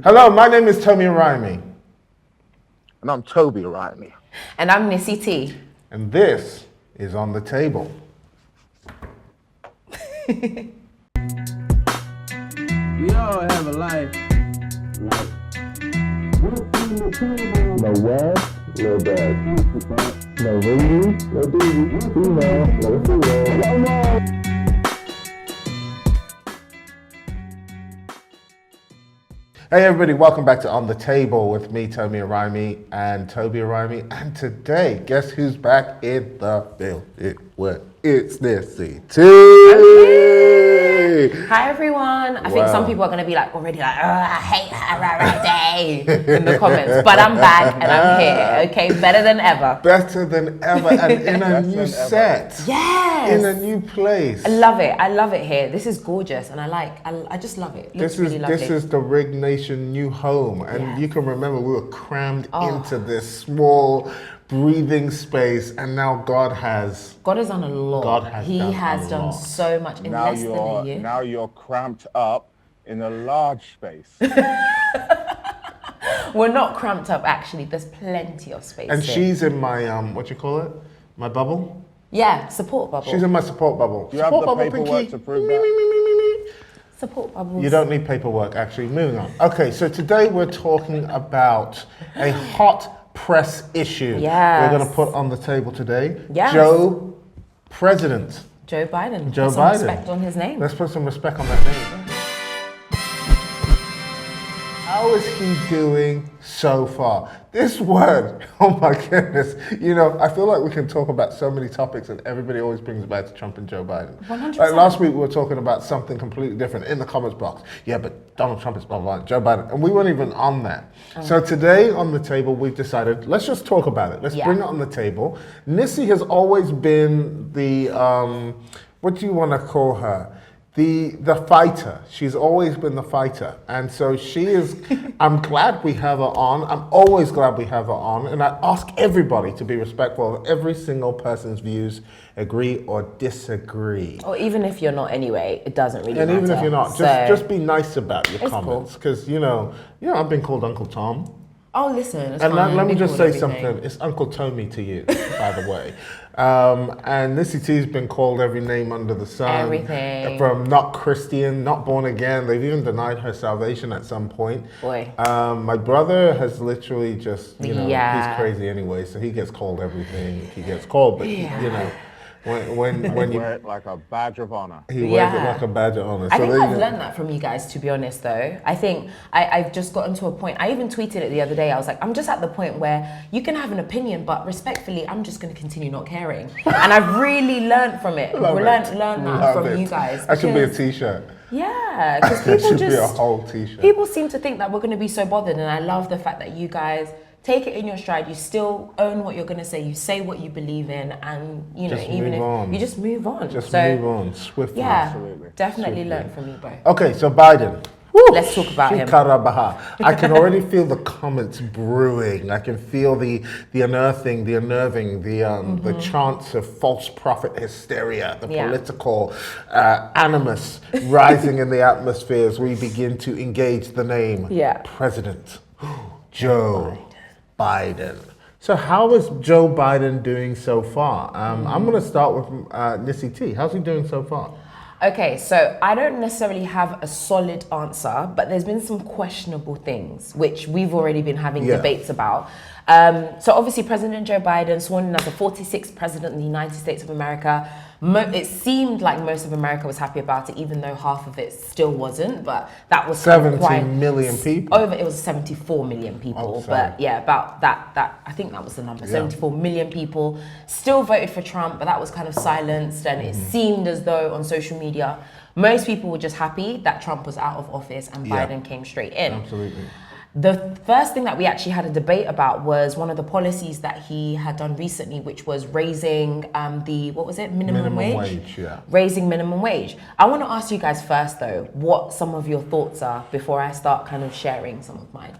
Hello, my name is Tomi Arayomi. And I'm Tobi Arayomi. And I'm Nissy Tee. And this is On the Table. We all have a life. No word, no bad. No reading, no duty. Female, no female. No, no. Hey everybody, welcome back to On the Table with me, Tomi Arayomi and Tobi Arayomi. And today, guess who's back in the building? It's Nissy Tee. Hi everyone. I think some people are going to be like already like, oh, I hate her already in the comments. But I'm back and I'm here, okay? Better than ever. Better than ever and in a new set. Yes. In a new place. I love it. I love it here. This is gorgeous and I just love it. It looks really lovely. This is the Rig Nation new home. And you can remember we were crammed into this small breathing space, and now God has done a lot. He has done lot. So much in less than a year. Now you're cramped up in a large space. We're not cramped up actually. There's plenty of space. And here. She's in my what you call it? My bubble? Yeah, support bubble. She's in my support bubble. Do you have the paperwork to prove that? Support bubbles. You don't need paperwork actually. Moving on. Okay, so today we're talking about a hot press issue we're going to put on the table today. Yes. Joe Biden. Joe Biden. Joe Put some Biden. respect on his name. Let's put some respect on that name. How is he doing so far? This word, oh my goodness. You know, I feel like we can talk about so many topics and everybody always brings it back to Trump and Joe Biden. 100%. Like last week we were talking about something completely different in the comments box. Yeah, but Donald Trump is blah, blah, blah, Joe Biden. And we weren't even on that. So today on the table, we've decided, let's just talk about it. Let's bring it on the table. Nissy has always been the, what do you want to call her? The fighter. She's always been the fighter. And so she is, I'm glad we have her on. I'm always glad we have her on. And I ask everybody to be respectful of every single person's views, agree or disagree. Or even if you're not anyway, it doesn't really matter. And even if you're not, just be nice about your comments. Because, you know, I've been called Uncle Tom. Oh, listen, it's and fine. let me just say everything. something. It's Uncle Tomi to you, by the way. And Nissy Tee's been called every name under the sun. Everything. From not Christian, not born again. They've even denied her salvation at some point. Boy. My brother has literally just, he's crazy anyway, so he gets called everything he gets called. But, you know, when you wear it like a badge of honor. He wears it like a badge of honor. I think I've learned that from you guys, to be honest, though. I think I've just gotten to a point. I even tweeted it the other day. I was like, I'm just at the point where you can have an opinion, but respectfully, I'm just going to continue not caring. And I've really learned from it. Learned that from you guys. That should be a t-shirt. Yeah, because people should be a whole t-shirt. People seem to think that we're going to be so bothered, and I love the fact that you guys take it in your stride. You still own what you're going to say. You say what you believe in, and you know, you just move on. Just move on swiftly. Yeah, absolutely. Definitely learn from you both. Okay, so Biden. Let's talk about him. I can already feel the comments brewing. I can feel the unearthing, the unnerving, the chants of false prophet hysteria, the political animus rising in the atmosphere as we begin to engage the name President Joe Biden. So how is Joe Biden doing so far? I'm going to start with Nissy Tee. How's he doing so far? Okay, so I don't necessarily have a solid answer, but there's been some questionable things, which we've already been having debates about. So obviously President Joe Biden, sworn in as the 46th president of the United States of America. It seemed like most of America was happy about it, even though half of it still wasn't. But that was 70 million people. It was 74 million people. But yeah, about that. I think that was the number. 74 million people still voted for Trump, but that was kind of silenced. And it seemed as though on social media, most people were just happy that Trump was out of office and Biden came straight in. Absolutely. The first thing that we actually had a debate about was one of the policies that he had done recently, which was raising minimum wage? Raising minimum wage. I want to ask you guys first, though, what some of your thoughts are before I start kind of sharing some of mine.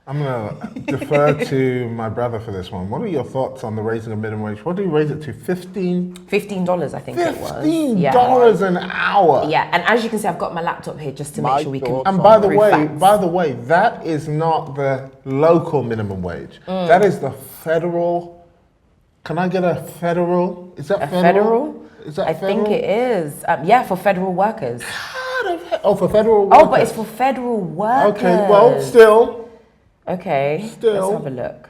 I'm going to defer to my brother for this one. What are your thoughts on the raising of minimum wage? What do you raise it to? $15, I think it was. $15 an hour. Yeah, and as you can see, I've got my laptop here just to make sure we can. And by the way, that is not the local minimum wage. That is the federal. Can I get a federal? Is that federal? Is that federal? I think it is. Yeah, for federal workers. Oh, for federal workers. Oh, but it's for federal workers. Okay, well, still. Okay, let's have a look.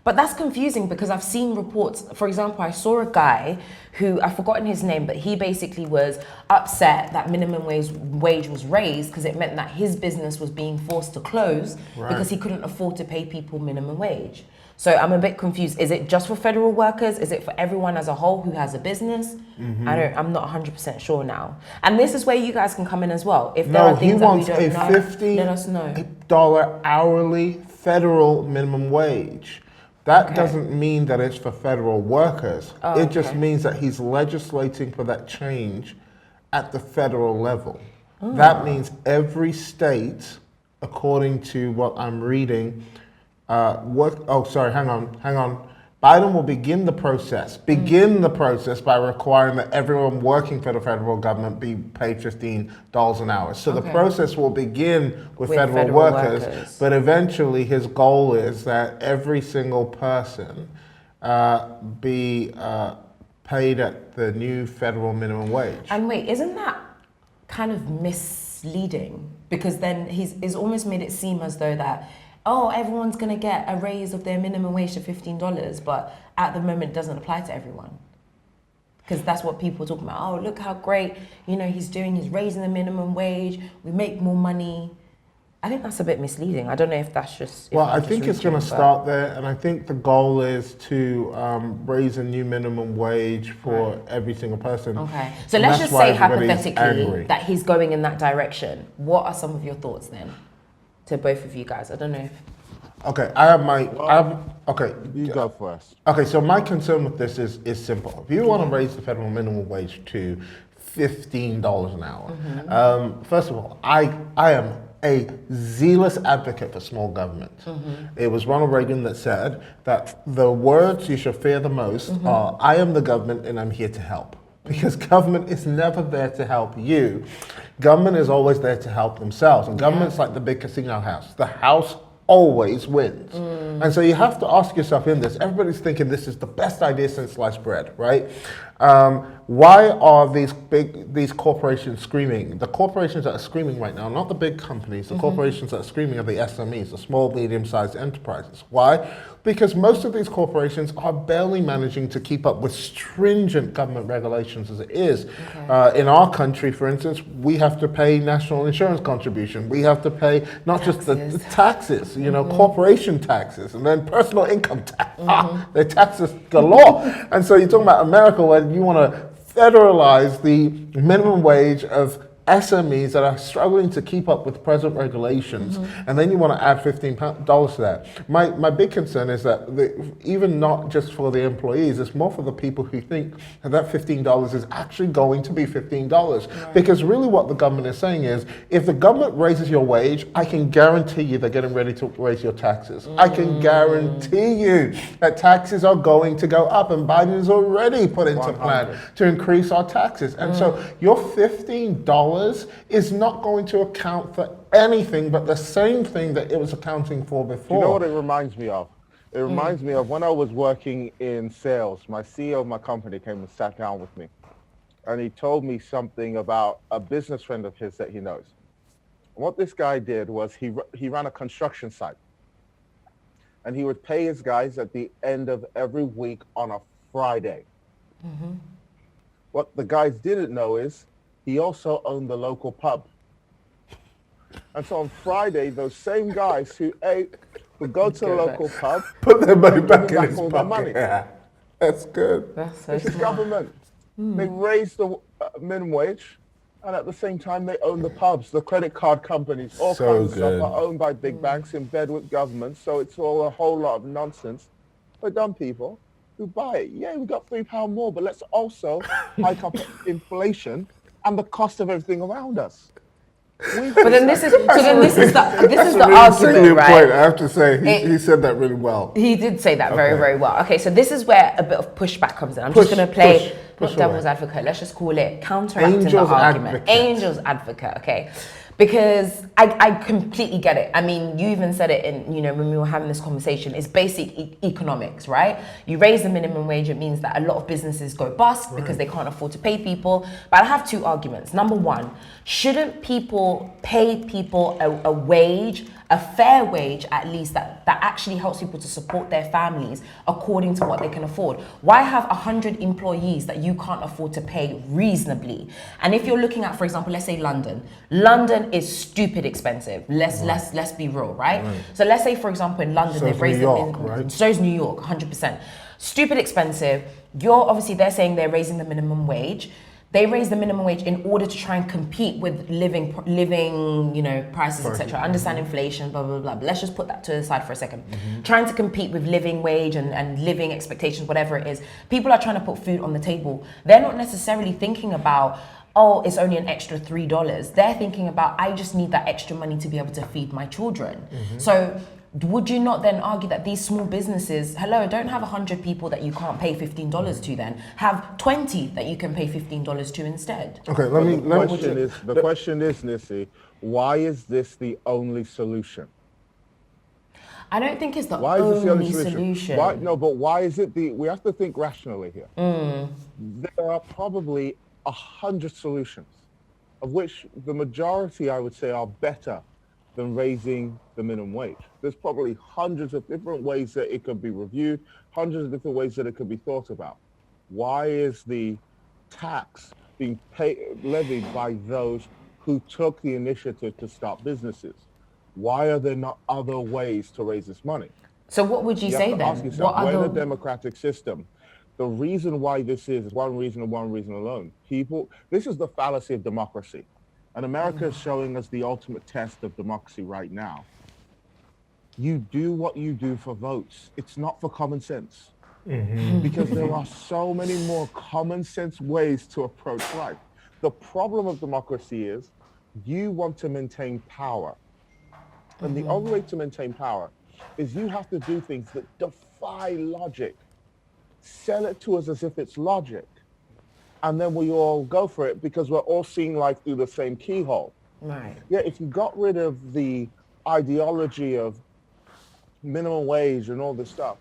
But that's confusing because I've seen reports. For example, I saw a guy who, I've forgotten his name, but he basically was upset that minimum wage was raised because it meant that his business was being forced to close because he couldn't afford to pay people minimum wage. So I'm a bit confused. Is it just for federal workers? Is it for everyone as a whole who has a business? I'm not 100% sure now. And this is where you guys can come in as well. If there are things that we don't know, let us know. $50 hourly federal minimum wage. That doesn't mean that it's for federal workers. It just means that he's legislating for that change at the federal level. That means every state, according to what I'm reading, hang on. Biden will begin the process by requiring that everyone working for the federal government be paid $15 an hour. So the process will begin with federal workers, but eventually his goal is that every single person be paid at the new federal minimum wage. And wait, isn't that kind of misleading? Because then he's almost made it seem as though that everyone's going to get a raise of their minimum wage to $15, but at the moment it doesn't apply to everyone. Because that's what people are talking about. Oh, look how great, he's raising the minimum wage, we make more money. I think that's a bit misleading. I don't know if that's just... I think it's going to start there, and I think the goal is to raise a new minimum wage for every single person. Okay, so let's just say hypothetically that he's going in that direction. What are some of your thoughts then? To both of you guys, I don't know if... Okay, You go first. Okay, so my concern with this is simple. If you want to raise the federal minimum wage to $15 an hour, first of all, I am a zealous advocate for small government. It was Ronald Reagan that said that the words you should fear the most are, I am the government and I'm here to help. Because government is never there to help you. Government is always there to help themselves. And government's like the big casino house. The house always wins. And so you have to ask yourself in this, everybody's thinking this is the best idea since sliced bread, right? Why are these corporations screaming? The corporations that are screaming right now, not the big companies, the corporations that are screaming are the SMEs, the small, medium-sized enterprises. Why? Because most of these corporations are barely managing to keep up with stringent government regulations as it is. In our country, for instance, we have to pay national insurance contribution. We have to pay not just the taxes, corporation taxes, and then personal income tax. They're taxes galore. And so you're talking about America where you want to federalize the minimum wage of SMEs that are struggling to keep up with present regulations, and then you want to add $15 to that. My big concern is that even not just for the employees, it's more for the people who think that $15 is actually going to be $15. Because really what the government is saying is, if the government raises your wage, I can guarantee you they're getting ready to raise your taxes. I can guarantee you that taxes are going to go up, and Biden has already put into plan to increase our taxes. And so your $15 is not going to account for anything but the same thing that it was accounting for before. You know what it reminds me of? It reminds me of when I was working in sales. My CEO of my company came and sat down with me, and he told me something about a business friend of his that he knows. And what this guy did was he ran a construction site, and he would pay his guys at the end of every week on a Friday. What the guys didn't know is he also owned the local pub. And so on Friday, those same guys who would go to the local pub, put their money back in his pocket. Money. Yeah, that's good. That's so This is government. They raised the minimum wage, and at the same time, they own the pubs, the credit card companies, all kinds of stuff are owned by big banks in bed with government. So it's all a whole lot of nonsense for dumb people who buy it. Yeah, we got £3 more, but let's also hike up inflation and the cost of everything around us. But then this is the Really argument, salient right? point, I have to say, he said that really well. He did say that very, Okay. very well. Okay, so this is where a bit of pushback comes in. I'm Push, just going to play, push not devil's away. advocate, let's just call it counteracting Angel's the argument. advocate. Angel's advocate, okay. Because I completely get it. I mean, you even said it in, when we were having this conversation, it's basic economics, right? You raise the minimum wage, it means that a lot of businesses go bust because they can't afford to pay people. But I have two arguments. Number one, shouldn't people pay people a wage, a fair wage at least, that actually helps people to support their families according to what they can afford? Why have 100 employees that you can't afford to pay reasonably? And if you're looking at, for example, let's say London is stupid expensive. Let's be real, right? So let's say, for example, in London, So they've is raised New the York, right? So is New York, 100%. Stupid expensive. They're saying they're raising the minimum wage. They raise the minimum wage in order to try and compete with living, prices, etc. Understand inflation, blah, blah, blah. But let's just put that to the side for a second. Trying to compete with living wage and living expectations, whatever it is. People are trying to put food on the table. They're not necessarily thinking about, oh, it's only an extra $3. They're thinking about, I just need that extra money to be able to feed my children. So would you not then argue that these small businesses, don't have 100 people that you can't pay $15 to then? Have 20 that you can pay $15 to instead? Okay, The question is, Nissy, why is this the only solution? I don't think it's the Why is this the only only solution. Why is it we have to think rationally here. There are probably 100 solutions, of which the majority, I would say, are better than raising the minimum wage. There's probably hundreds of different ways that it could be reviewed, hundreds of different ways that it could be thought about. Why is the tax being levied by those who took the initiative to start businesses? Why are there not other ways to raise this money? So what would you say have to then? ask yourself, we're in a democratic system. The reason why this is one reason and one reason alone. This is the fallacy of democracy. And America is showing us the ultimate test of democracy right now. You do what you do for votes. It's not for common sense. Because there are so many more common sense ways to approach life. The problem of democracy is you want to maintain power. And the only way to maintain power is you have to do things that defy logic. Sell it to us as if it's logic. And then we all go for it because we're all seeing life through the same keyhole. Right. Yeah, if you got rid of the ideology of minimum wage and all this stuff,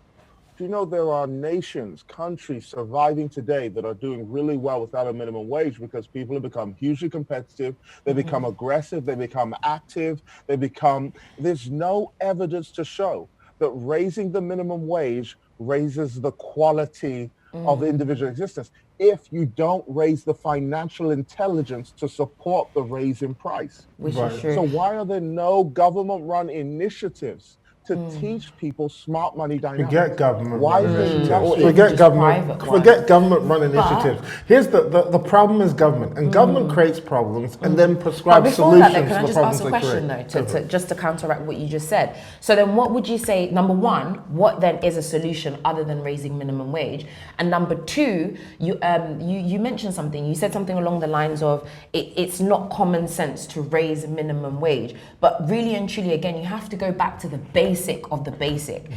do you know there are nations, countries surviving today that are doing really well without a minimum wage because people have become hugely competitive, they become aggressive, they become active, there's no evidence to show that raising the minimum wage raises the quality of individual existence if you don't raise the financial intelligence to support the raise in price. Which is true. So why are there no government-run initiatives to teach people smart money dynamics? Forget government. Why run is initiatives. there Forget just government. private Forget government-run initiatives. Here's the problem is government, and government creates problems and then But prescribes before solutions that, though, can I for just problems ask a they question create. just to counteract what you just said? So then, what would you say? Number one, what then is a solution other than raising minimum wage? And number two, you mentioned something. You said something along the lines of it's not common sense to raise minimum wage, but really and truly, again, you have to go back to the basic of the basic.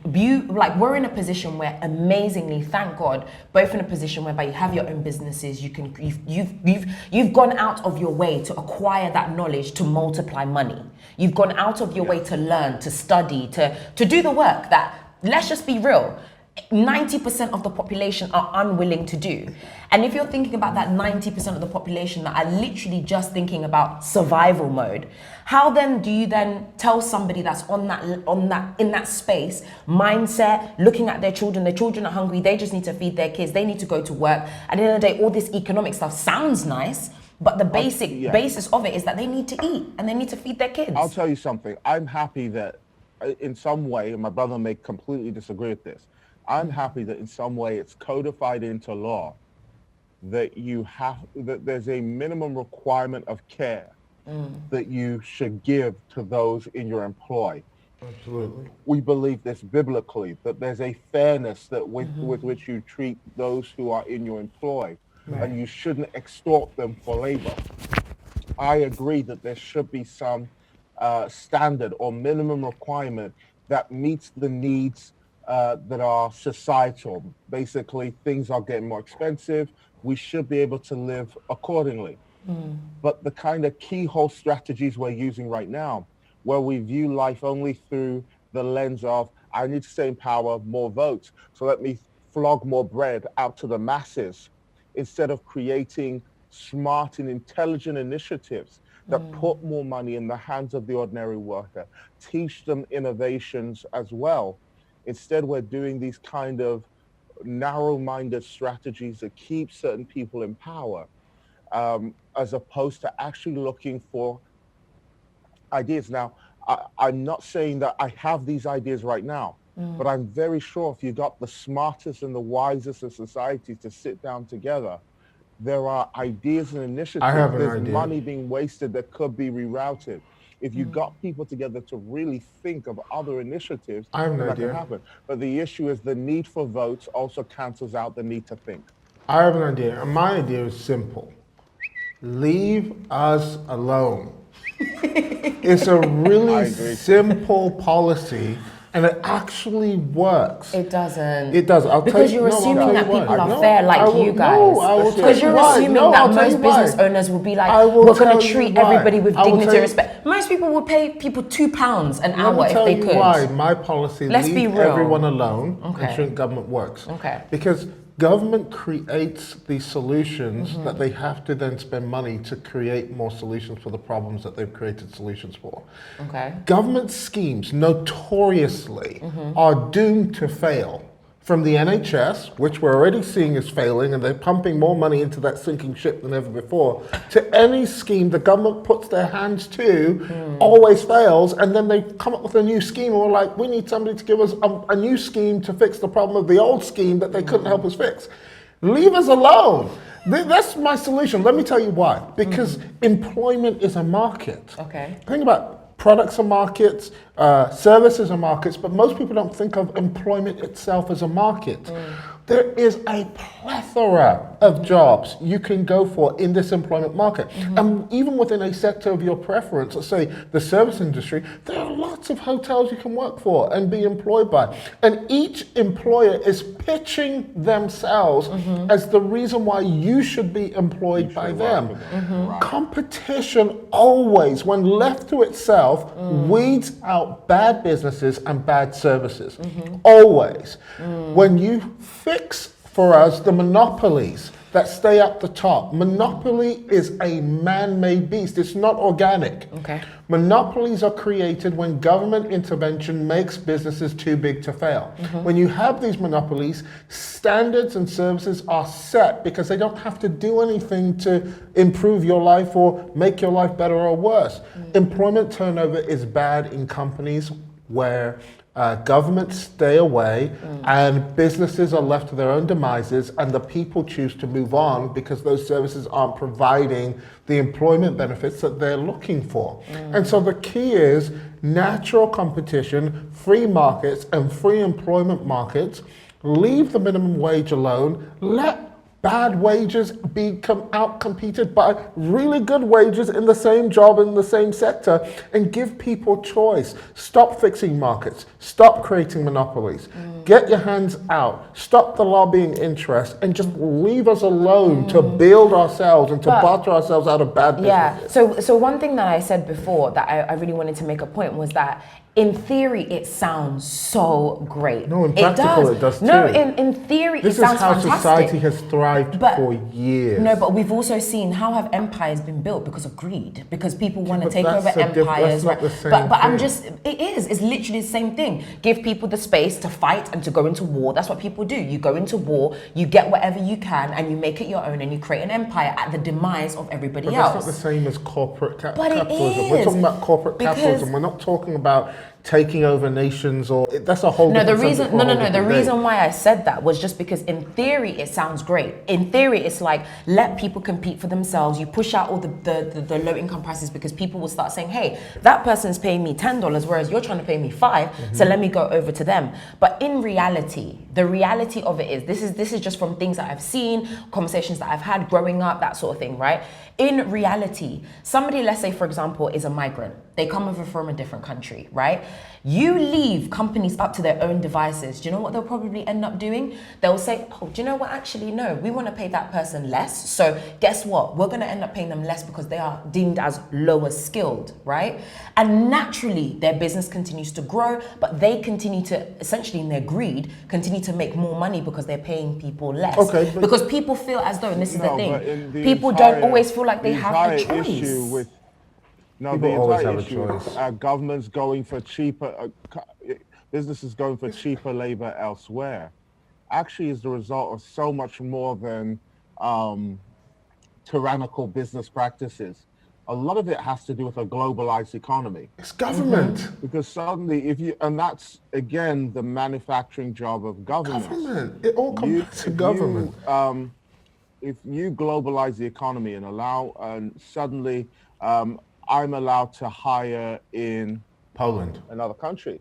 We're in a position where, amazingly, thank God, both in a position whereby you have your own businesses, you've gone out of your way to acquire that knowledge to multiply money. You've gone out of your way to learn, to study, to do the work that, let's just be real, 90% of the population are unwilling to do. And if you're thinking about that 90% of the population that are literally just thinking about survival mode, how then do you then tell somebody that's in that space mindset, looking at their children are hungry, they just need to feed their kids, they need to go to work. At the end of the day, all this economic stuff sounds nice, but the basis of it is that they need to eat and they need to feed their kids. I'll tell you something. I'm happy that in some way, and my brother may completely disagree with this, I'm happy that in some way it's codified into law that that there's a minimum requirement of care that you should give to those in your employ. Absolutely. We believe this biblically, that there's a fairness that with which you treat those who are in your employ, and you shouldn't extort them for labor. I agree that there should be some standard or minimum requirement that meets the needs that are societal. Basically, things are getting more expensive. We should be able to live accordingly. But the kind of keyhole strategies we're using right now, where we view life only through the lens of, I need to stay in power, more votes, so let me flog more bread out to the masses, instead of creating smart and intelligent initiatives that put more money in the hands of the ordinary worker, teach them innovations as well. Instead, we're doing these kind of narrow-minded strategies that keep certain people in power, as opposed to actually looking for ideas. Now, I'm not saying that I have these ideas right now, but I'm very sure if you got the smartest and the wisest of society to sit down together, there are ideas and initiatives. I have an There's idea. money being wasted that could be rerouted. If you got people together to really think of other initiatives, I have an that idea. can happen. But the issue is the need for votes also cancels out the need to think. I have an idea, and my idea is simple. Leave us alone. It's a I really agree. simple policy, and it actually works. It doesn't. It does. I'll tell Because you, you're no, I'll assuming tell that you why. people are No, fair like I will- you guys. No, I will tell Because you you're why. assuming No, that I'll tell most you why. business owners will be like, I will we're going tell to you treat why. everybody with I will dignity tell and you- respect. Most people would pay people £2 an Let hour me if tell they you could. why my policy Let's leave be real. everyone alone Okay. and think government works. Okay. Because government creates these solutions that they have to then spend money to create more solutions for the problems that they've created solutions for. Okay. Government schemes notoriously are doomed to fail. From the NHS, which we're already seeing is failing, and they're pumping more money into that sinking ship than ever before, to any scheme the government puts their hands to, always fails, and then they come up with a new scheme, and we're like, we need somebody to give us a new scheme to fix the problem of the old scheme that they couldn't help us fix. Leave us alone. That's my solution. Let me tell you why. Because employment is a market. Okay. Think about products are markets, services are markets, but most people don't think of employment itself as a market. There is a plethora of jobs you can go for in this employment market. And even within a sector of your preference, let's say the service industry, there are lots of hotels you can work for and be employed by. And each employer is pitching themselves as the reason why you should be employed by them. Competition always, when left to itself, weeds out bad businesses and bad services. Always. When you fix for us the monopolies that stay at the top, monopoly is a man-made beast. It's not organic. Okay. Monopolies are created when government intervention makes businesses too big to fail. When you have these monopolies, standards and services are set because they don't have to do anything to improve your life or make your life better or worse. Employment turnover is bad in companies where governments stay away and businesses are left to their own demises, and the people choose to move on because those services aren't providing the employment benefits that they're looking for. And so the key is natural competition, free markets and free employment markets. Leave the minimum wage alone. Let bad wages be out-competed by really good wages in the same job, in the same sector, and give people choice. Stop fixing markets. Stop creating monopolies. Get your hands out. Stop the lobbying interest and just leave us alone to build ourselves and to barter ourselves out of bad businesses. Yeah. So one thing that I said before that I really wanted to make a point was that in theory, it sounds so great. No, in practical, it does No, too. in theory, This it sounds is how fantastic. society has thrived But- for years. No, but we've also seen how have empires been built because of greed, because people want to but take over that's empires. that's not the same but I'm thing. just, it is. It's literally the same thing. Give people the space to fight and to go into war. That's what people do. You go into war, you get whatever you can, and you make it your own, and you create an empire at the demise of everybody But else. that's not the same as corporate But it capitalism. We're is, talking about corporate because- capitalism. We're not talking about taking over nations, or that's a whole No, the different reason subject for a whole the different day. reason why I said that was just because in theory it sounds great. In theory, it's like let people compete for themselves. You push out all the low income prices because people will start saying, hey, that person's paying me $10, whereas you're trying to pay me $5, so let me go over to them. But in reality, the reality of it is this is just from things that I've seen, conversations that I've had growing up, that sort of thing, right? In reality, somebody, let's say for example, is a migrant. They come over from a different country, right? You leave companies up to their own devices. Do you know what they'll probably end up doing? They'll say, oh, do you know what? Actually, no, we want to pay that person less. So guess what? We're going to end up paying them less because they are deemed as lower skilled, right? And naturally, their business continues to grow, but they continue to, essentially in their greed, continue to make more money because they're paying people less. Okay, because people feel as though, and this is the but thing, in the people entire- don't always feel like they the have a entire choice. issue with No, People the always entire have a issue choice. is governments going for cheaper, businesses going for cheaper labor elsewhere, actually is the result of so much more than tyrannical business practices. A lot of it has to do with a globalized economy. It's government. Because suddenly, and that's again the manufacturing job of government. Government. It all comes back to government. If you globalize the economy and allow, and suddenly I'm allowed to hire in Poland. another country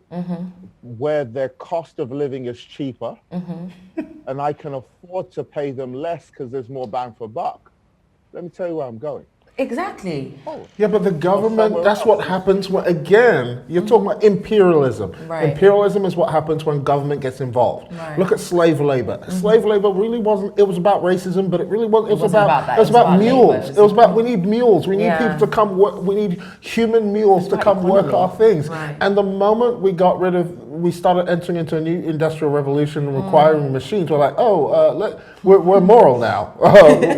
where their cost of living is cheaper and I can afford to pay them less because there's more bang for buck. Let me tell you where I'm going. Exactly. Yeah, but the government, somewhere that's what else. happens when, again, you're talking about imperialism. Right. Imperialism is what happens when government gets involved. Right. Look at slave labor. Slave labor really wasn't, it was about racism, but it really wasn't, it was wasn't about that. it was about mules. labor. It was about, we need mules. We need Yeah. people to come work, we need human mules to about come work economy. our things. Right. And the moment we got rid of, we started entering into a new industrial revolution requiring machines, we're like, we're moral now.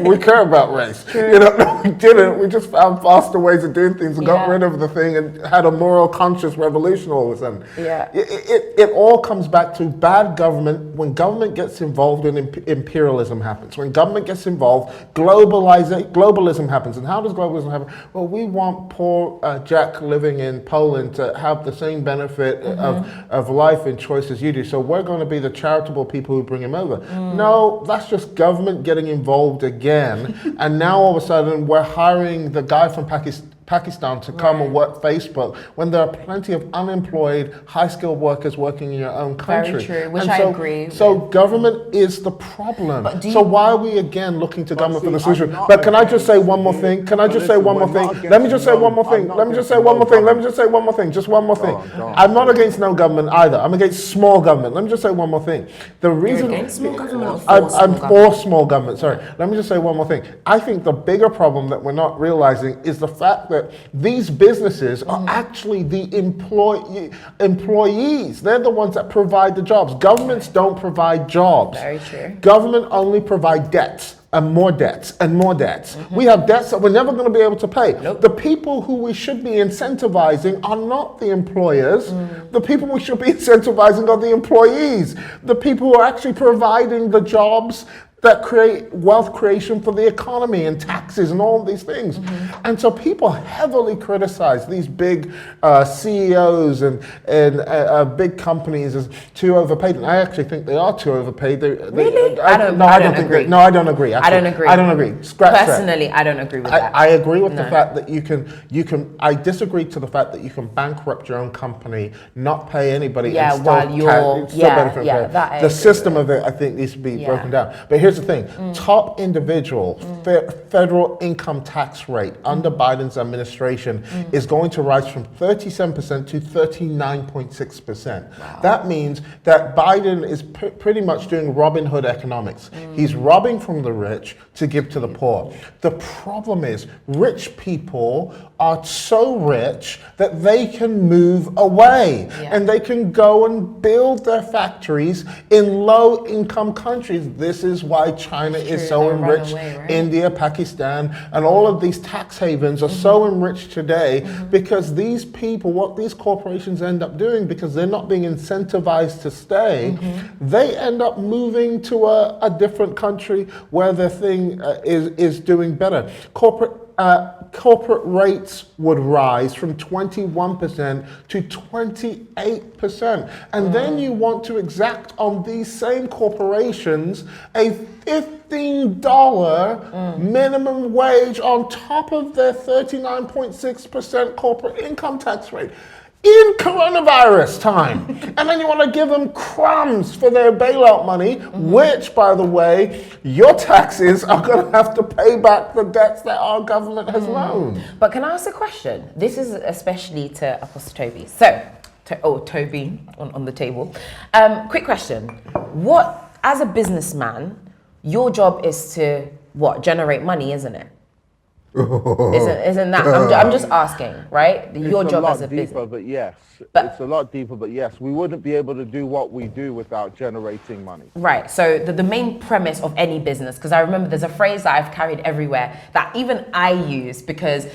We care about race. You know, no, we didn't. We just found faster ways of doing things and got Yeah. rid of the thing and had a moral conscious revolution all of a sudden. Yeah. It all comes back to bad government. When government gets involved, in imperialism happens. When government gets involved, globalism happens. And how does globalism happen? Well, we want poor Jack living in Poland to have the same benefit of life and choice as you do. So we're going to be the charitable people who bring him over. No, that's just government getting involved again. And now all of a sudden we're hiring the guy from Pakistan to come and work Facebook when there are plenty of unemployed, high-skilled workers working in your own country. Very true, which And I so, agree So with. government is the problem. But do So you- why are we again looking to government for the see, solution? I'm not But can I just say against one more you. thing? Can I But just say listen, one more we're thing? not Let me against just say no- one more I'm thing. not Let me just against say one more no thing. Let me government. just say one more thing. Just one more thing. go on. I'm not against no government either. I'm against small government. Let me just say one more thing. The reason against small government or for I'm small for government? small government. Sorry. Let me just say one more thing. I think the bigger problem that we're not realizing is the fact that these businesses are actually the employees. They're the ones that provide the jobs. Governments don't provide jobs. Very true. Government only provide debts. And more debts and more debts. We have debts that we're never going to be able to pay. Nope. The people who we should be incentivizing are not the employers. The people we should be incentivizing are the employees. The people who are actually providing the jobs that create wealth creation for the economy and taxes and all of these things. And so people heavily criticize these big CEOs and big companies as too overpaid. And I actually think they are too overpaid. Really? I don't agree. No, I don't agree. I don't agree. I don't agree. Scratch that. Personally, I don't agree with that. I agree with the No. fact that you can. I disagree to the fact that you can bankrupt your own company, not pay anybody, Yeah, and still, while you're- still yeah, benefit yeah, from that I it. The agree system with. of it, I think, needs to be Yeah. broken down. But here's the thing: top individual federal income tax rate under Biden's administration is going to rise from 37% to 39.6%. That means that Biden is pretty much doing Robin Hood economics. He's robbing from the rich to give to the poor. The problem is rich people are so rich that they can move away and they can go and build their factories in low income countries. This is why China is so They run enriched. away, right? India, Pakistan, and all of these tax havens are so enriched today because these people, what these corporations end up doing, because they're not being incentivized to stay, they end up moving to a different country where their thing is doing better. corporate rates would rise from 21% to 28%. And then you want to exact on these same corporations a $15 minimum wage on top of their 39.6% corporate income tax rate in coronavirus time. And then you want to give them crumbs for their bailout money, which, by the way, your taxes are going to have to pay back the debts that our government has loaned. But can I ask a question? This is especially to Apostle Toby. So, Toby on the table. Quick question. What, as a businessman, your job is to, generate money, isn't it? Isn't that? I'm just asking, right? Your job as a business. But yes, it's a lot deeper. But yes, we wouldn't be able to do what we do without generating money. Right. So the main premise of any business, because I remember there's a phrase that I've carried everywhere that even I use, because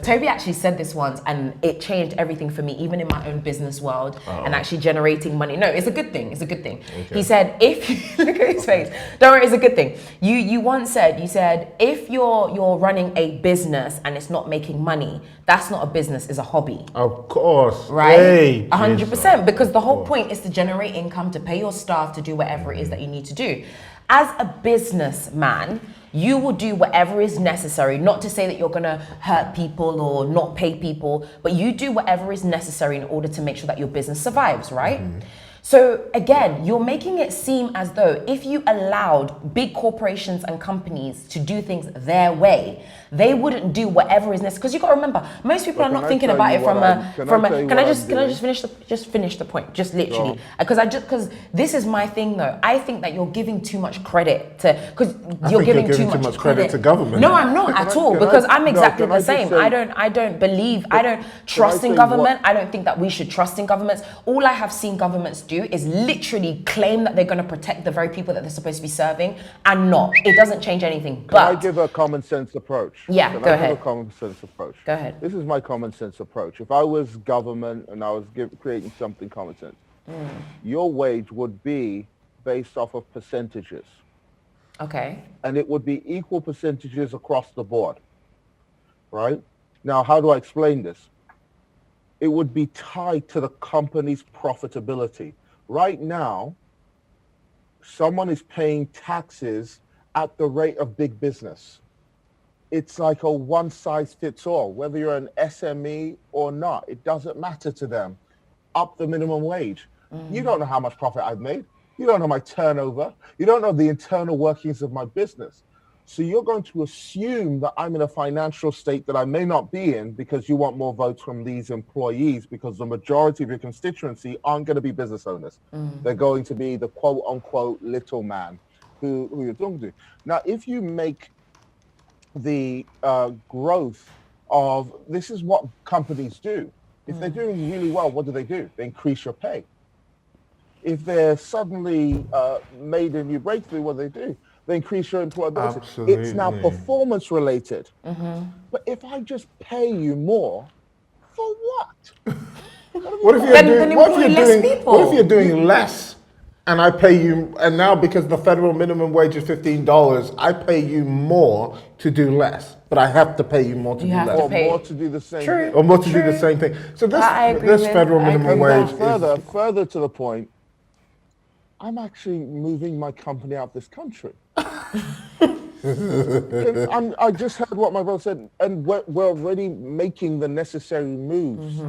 Toby actually said this once, and it changed everything for me, even in my own business world, and actually generating money. No, it's a good thing. It's a good thing. Okay. He said, if you look at his face, don't worry, it's a good thing. You once said, if you're running a business and it's not making money, that's not a business, it's a hobby. Of course. Right? Hey, 100%. Because the whole point is to generate income, to pay your staff, to do whatever it is that you need to do. As a businessman, you will do whatever is necessary, not to say that you're going to hurt people or not pay people, but you do whatever is necessary in order to make sure that your business survives, right? So again, you're making it seem as though if you allowed big corporations and companies to do things their way, they wouldn't do whatever is necessary. Because you got to remember, most people are not thinking about it from a. Can I just finish the point? Just literally, because this is my thing though. I think that you're giving too much credit to, because you're giving too much credit to government. No, I'm not at all, because I'm exactly the same. I don't trust in government. I don't think that we should trust in governments. All I have seen governments do is literally claim that they're going to protect the very people that they're supposed to be serving, and not. It doesn't change anything. Can I give a common sense approach? Yeah, go ahead. Give a common sense approach. Go ahead. This is my common sense approach. If I was government and I was creating something common sense, your wage would be based off of percentages. Okay. And it would be equal percentages across the board, right? Now, how do I explain this? It would be tied to the company's profitability. Right now, someone is paying taxes at the rate of big business. It's like a one size fits all, whether you're an SME or not, it doesn't matter to them. Up the minimum wage. You don't know how much profit I've made. You don't know my turnover. You don't know the internal workings of my business. So you're going to assume that I'm in a financial state that I may not be in because you want more votes from these employees, because the majority of your constituency aren't going to be business owners. They're going to be the quote unquote little man who you're talking to. Now, if you make the growth of, this is what companies do. If they're doing really well, what do? They increase your pay. If they're suddenly made a new breakthrough, what do? They increase your employability. Absolutely. It's now performance related. But if I just pay you more, for what? What if you're doing less and I pay you, and now because the federal minimum wage is $15, I pay you more to do less, but I have to pay you more to do less. Or more to do the same thing. Or more to do the same thing. So this federal minimum wage is... Further to the point, I'm actually moving my company out of this country. I just heard what my brother said, and we're already making the necessary moves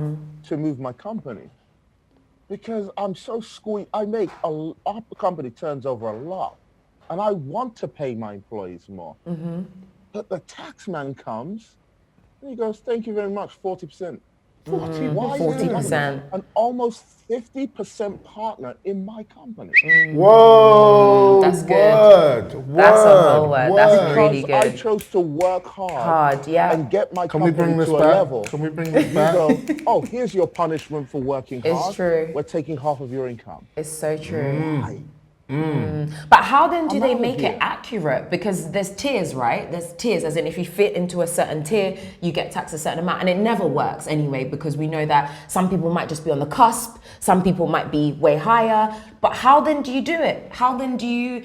to move my company. Because I'm so squeezed. Our company turns over a lot, and I want to pay my employees more. But the tax man comes, and he goes, thank you very much, 40%. 40%. Why 40%? An almost 50% partner in my company. Whoa! That's good. That's a whole word. That's really good. I chose to work hard, and get my company to a level. Can we bring this back? You go, oh, here's your punishment for working hard. It's true. We're taking half of your income. It's so true. But how then do they out of make it here. accurate? Because there's tiers, right? There's tiers, as in if you fit into a certain tier, you get taxed a certain amount. And it never works anyway, because we know that some people might just be on the cusp, some people might be way higher. But how then do you do it? How then do you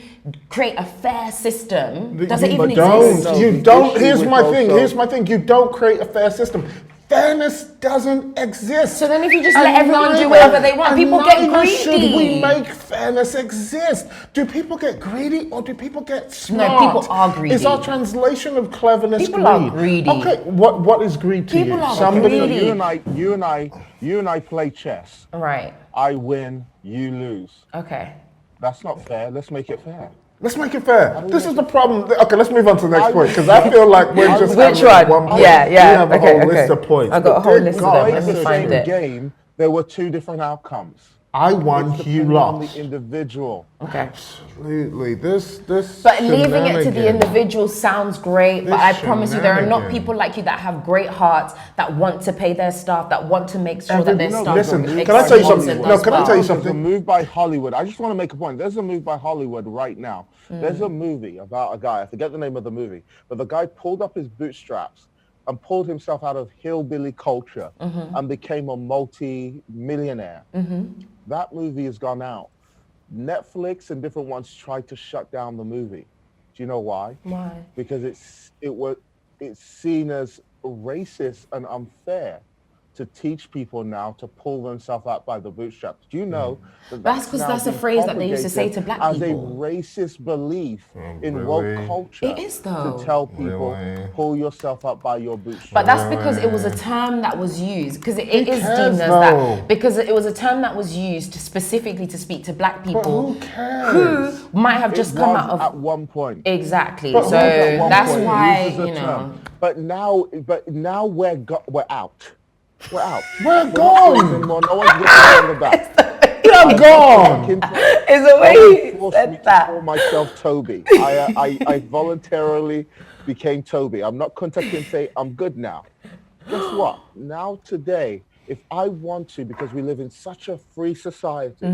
create a fair system? Does it even exist? Don't. You don't. Here's my thing. You don't create a fair system. Fairness doesn't exist. So then if you just let everyone do whatever they want, people get greedy. Should we make fairness exist? Do people get greedy or do people get smart? No, people are greedy. Is our translation of cleverness People greed? are greedy. Okay, what is greed to People you? are Somebody greedy. You and I play chess. Right. I win, you lose. Okay. That's not fair. Let's make it fair. Let's make it fair. This is the problem. Okay, let's move on to the next point, because I feel like we're just Which having one? point. Yeah. We have a whole Okay. list of points. I got a But whole good list of God, them. Let me the find same it. game, there were two different outcomes. I won, you Depending on lost. the individual. Okay. Absolutely. This. But leaving it to the shenanigan. individual sounds great, but This I promise you there are not shenanigan. people like you that have great hearts, that want to pay their staff, that want to make sure that their No, staff listen, makes can I tell you content something? as No, can I well. tell you There's a something? move by Hollywood. I just want to make a point. There's a move by Hollywood right now. There's a movie about a guy. I forget the name of the movie, but the guy pulled up his bootstraps and pulled himself out of hillbilly culture and became a multi-millionaire. That movie has gone out. Netflix and different ones tried to shut down the movie. Do you know why? Why? Because it's seen as racist and unfair to teach people now to pull themselves up by the bootstraps. Do you know That's 'cause now that's a being phrase that they used to say to black as people. a racist belief in really? woke culture? It is, though. To tell people, Really? pull yourself up by your bootstraps. But that's because it was a term that was used, because it is cares, deemed as though? that, because it was a term that was used specifically to speak to black people who cares? who might have just It come was out of at one point. exactly. But So At one that's point, it why uses a you know. term. But now we're out. We're out. We're not gone. friends anymore. No one's getting on the back. You're gone. Is the way No he one forced me said to that. call myself Tobi. I voluntarily became Tobi. I'm not contacting and say I'm good now. Guess what? Now today, if I want to, because we live in such a free society,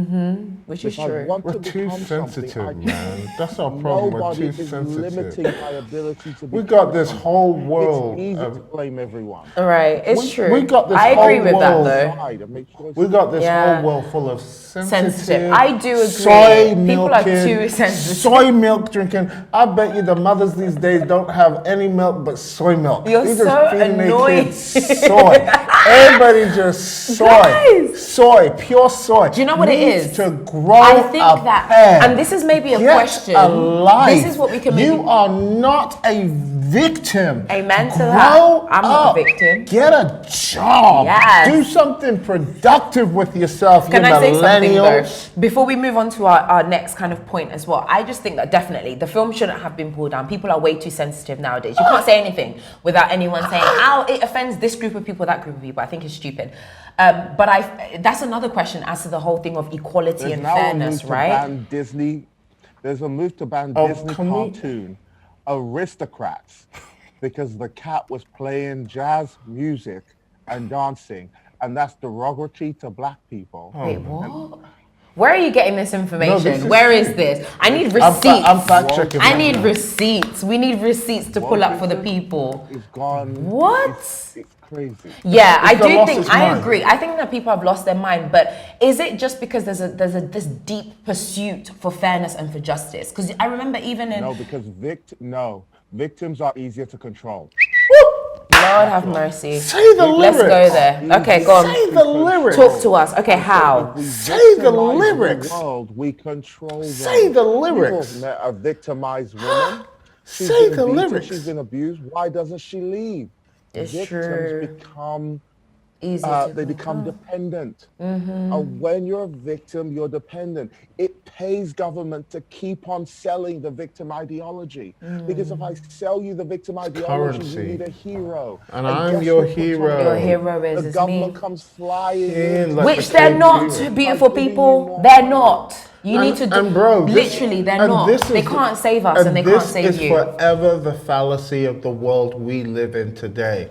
Which is if I true. want We're to too become sensitive, something, man. That's our problem. We're Nobody too is sensitive. limiting my ability to We become got this something. whole world. It's easy of- to blame everyone. All right, it's true. we got this I agree whole with that world. though. Hide and make choices. We got this Yeah. whole world full of Sensitive. I do agree. Soy People are milking, too sensitive. Soy milk drinking. I bet you the mothers these days don't have any milk but soy milk. You're They're so just feeding their annoying. kids soy. Everybody just soy. Guys. Soy, pure soy. Do you know what it Needs is? to grow I think a that, pair. and this is maybe a Get question. a life. This is what we can You maybe. are not a victim. Amen to Grow that. I'm not a up. victim. Get a job. Yes. Do something productive with yourself. Can you I say something though? millennials. Before we move on to our next kind of point as well, I just think that definitely the film shouldn't have been pulled down. People are way too sensitive nowadays. You can't say anything without anyone saying, "Ow, it offends this group of people, that group of people." I think it's stupid. But that's another question as to the whole thing of equality There's and now a fairness, move to right? ban Disney. There's a move to ban Oh, Disney can we- cartoon Aristocrats because the cat was playing jazz music and dancing, and that's derogatory to black people. Wait, what? Where are you getting this information? this is- Where is this? I need I'm receipts. fact checking. I right need now. receipts. We need receipts to pull up for the people. It's gone. What? It's crazy. Yeah, I It's do lost think its I mind. agree. I think that people have lost their mind, but is it just because there's this deep pursuit for fairness and for justice? Because I remember even in No, because victims are easier to control. Lord have mercy. Say the Let's lyrics. go there. Okay, go Say on. the lyrics. Talk to us. Okay, how? If we Say the victimize lyrics. world, we control them. Say the lyrics. You've met a victimized woman. She's Say been the beaten, lyrics. She's been abused. Why doesn't she leave? It's Victims true. become Easy they become dependent. And when you're a victim, you're dependent. It pays government to keep on selling the victim ideology. Because if I sell you the victim ideology, Currency. you need a hero. And I'm guess your who puts on hero. it? Your hero The is government me. comes flying In in. like Which the they're Cape not, Hero. beautiful I'm giving you people. more They're money. not. You need to do, and bro, literally, they're not. They can't save us and they can't save you. This is forever the fallacy of the world we live in today.